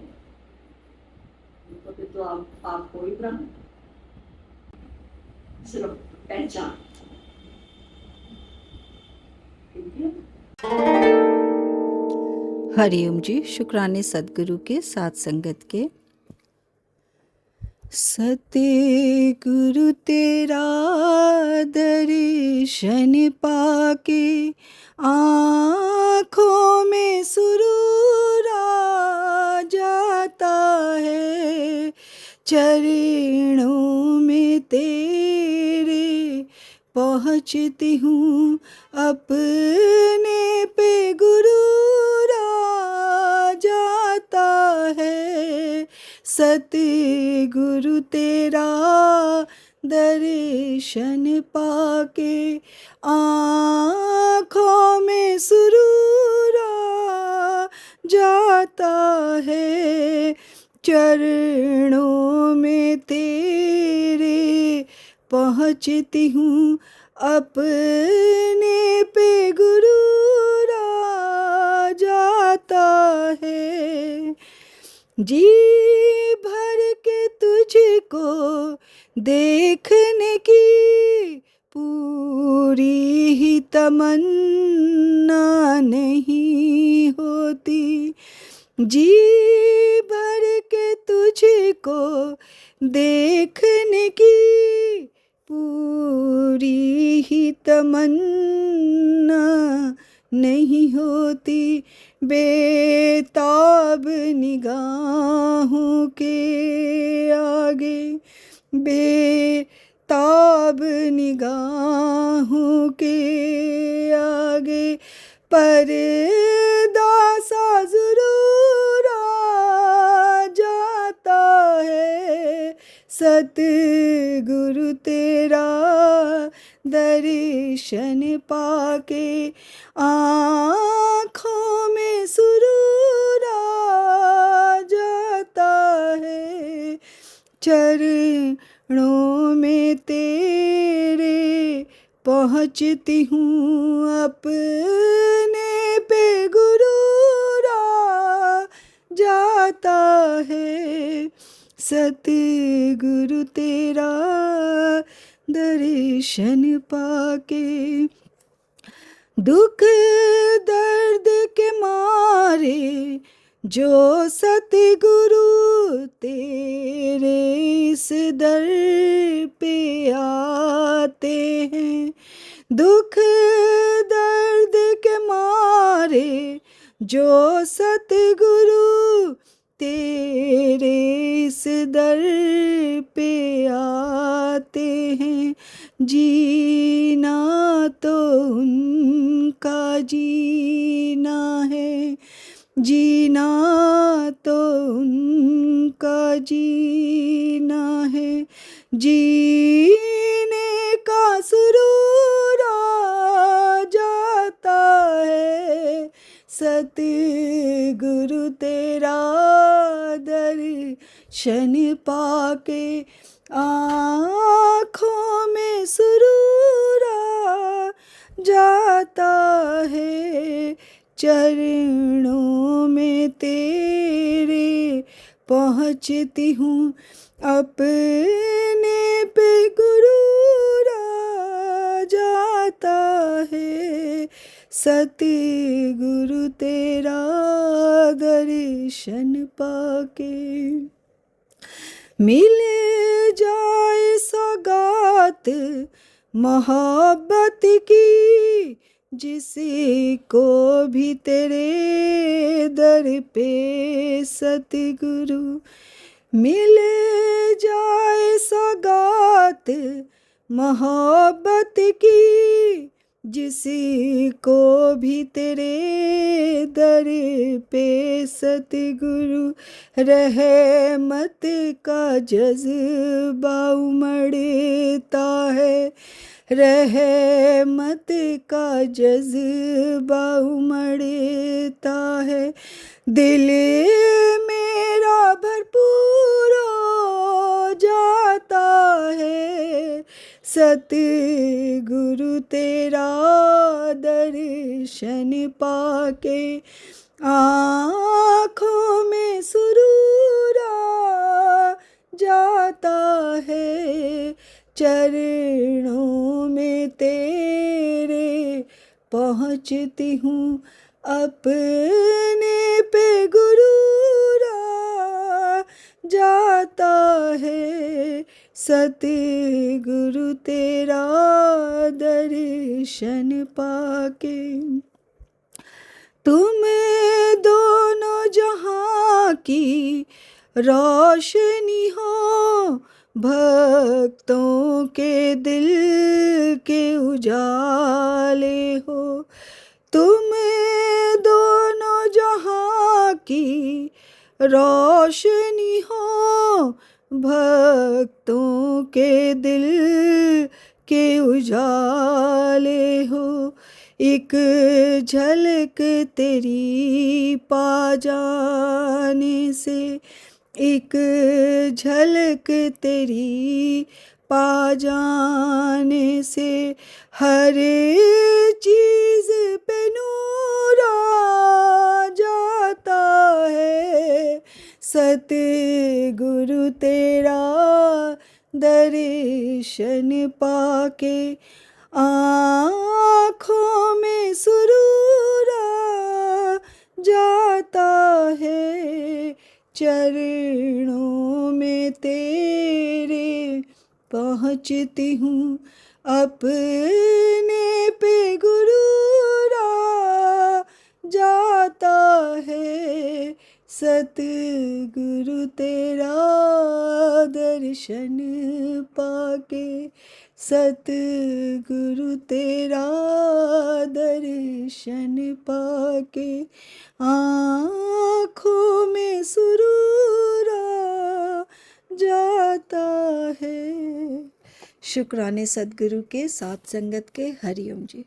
तो फिर तो आप कोई ब्रह्म, सिर्फ पहचान। ठीक है। हरिओम जी। शुक्राने सदगुरु के साथ संगत के। सतगुरु तेरा दर्शन पाके आँखों में सुरूर आ जाता है, चरणों में तेरे पहुँचती हूँ अपने पे गुरूर आ जाता है। सतगुरु तेरा दर्शन पाके आँखों में सुरूर आ जाता है, चरणों में तेरे पहुँचती हूँ अपने पे गुरूर आ जाता है। जी भर के तुझको देखने की पूरी ही तमन्ना नहीं होती, जी भर के तुझको देखने की पूरी ही तमन्ना नहीं होती। बेताब निगाहों के आगे, बेताब निगाहों के आगे पर्दा सा ज़रूर आ जाता है। सतगुरु तेरा दर्शन पाके आँखों में सुरूर आ जाता है, चरणों में तेरे पहुँचती हूँ अपने पे गुरूर आ जाता है। सतगुरु तेरा दर्शन पाके दुख दर्द के मारे जो सतगुरु तेरे इस दर पे आते हैं, दुख दर्द के मारे जो सतगुरु तेरे इस दर पे आते हैं, जीना तो उनका जीना है, जीना तो उनका जीना है, जीने का सुरूर आ जाता है। सतगुरु तेरा दर्शन पाके आँखों में सुरूरा जाता है, चरणों में तेरे पहुँचती हूँ, अपने पे गुरूरा जाता है, सतगुरु तेरा दर्शन पाके। मिल जाए सौगात मोहब्बत की, जिसको भी तेरे दर पे सतगुरु। मिल जाए सौगात मोहब्बत की, जिसको भी तेरे दर पे सतगुरु। रहमत का जज्बा उमड़ता है, रहमत का जज्बा उमड़ता है, दिल मेरा भरपूर हो जाता है, सतगुरु तेरा दर्शन पाके आँखों में सुरूरा जाता है, चरणों में तेरे पहुँचती हूँ, अपने पे गुरूरा जाता है, सतगुरु तेरा दर्शन पाके। तुम दोनों जहाँ की रोशनी हो, भक्तों के दिल के उजाले हो। तुम दोनों जहाँ की रोशनी हो, भक्तों के दिल के उजाले हो। एक झलक तेरी पा जाने से, एक झलक तेरी पा जाने से, हर चीज़ पे नूर आ जाता है, सतगुरु तेरा दर्शन पाके आँखों में सुरूरा जाता है, चरणों में तेरे पहुँचती हूँ, अपने पे गुरूरा जाता है, सतगुरु तेरा दर्शन पाके, सतगुरु तेरा दर्शन पाके आँखों में सुरूरा जाता है। शुक्राने सद्गुरु के, साथ संगत के। हरिओम जी।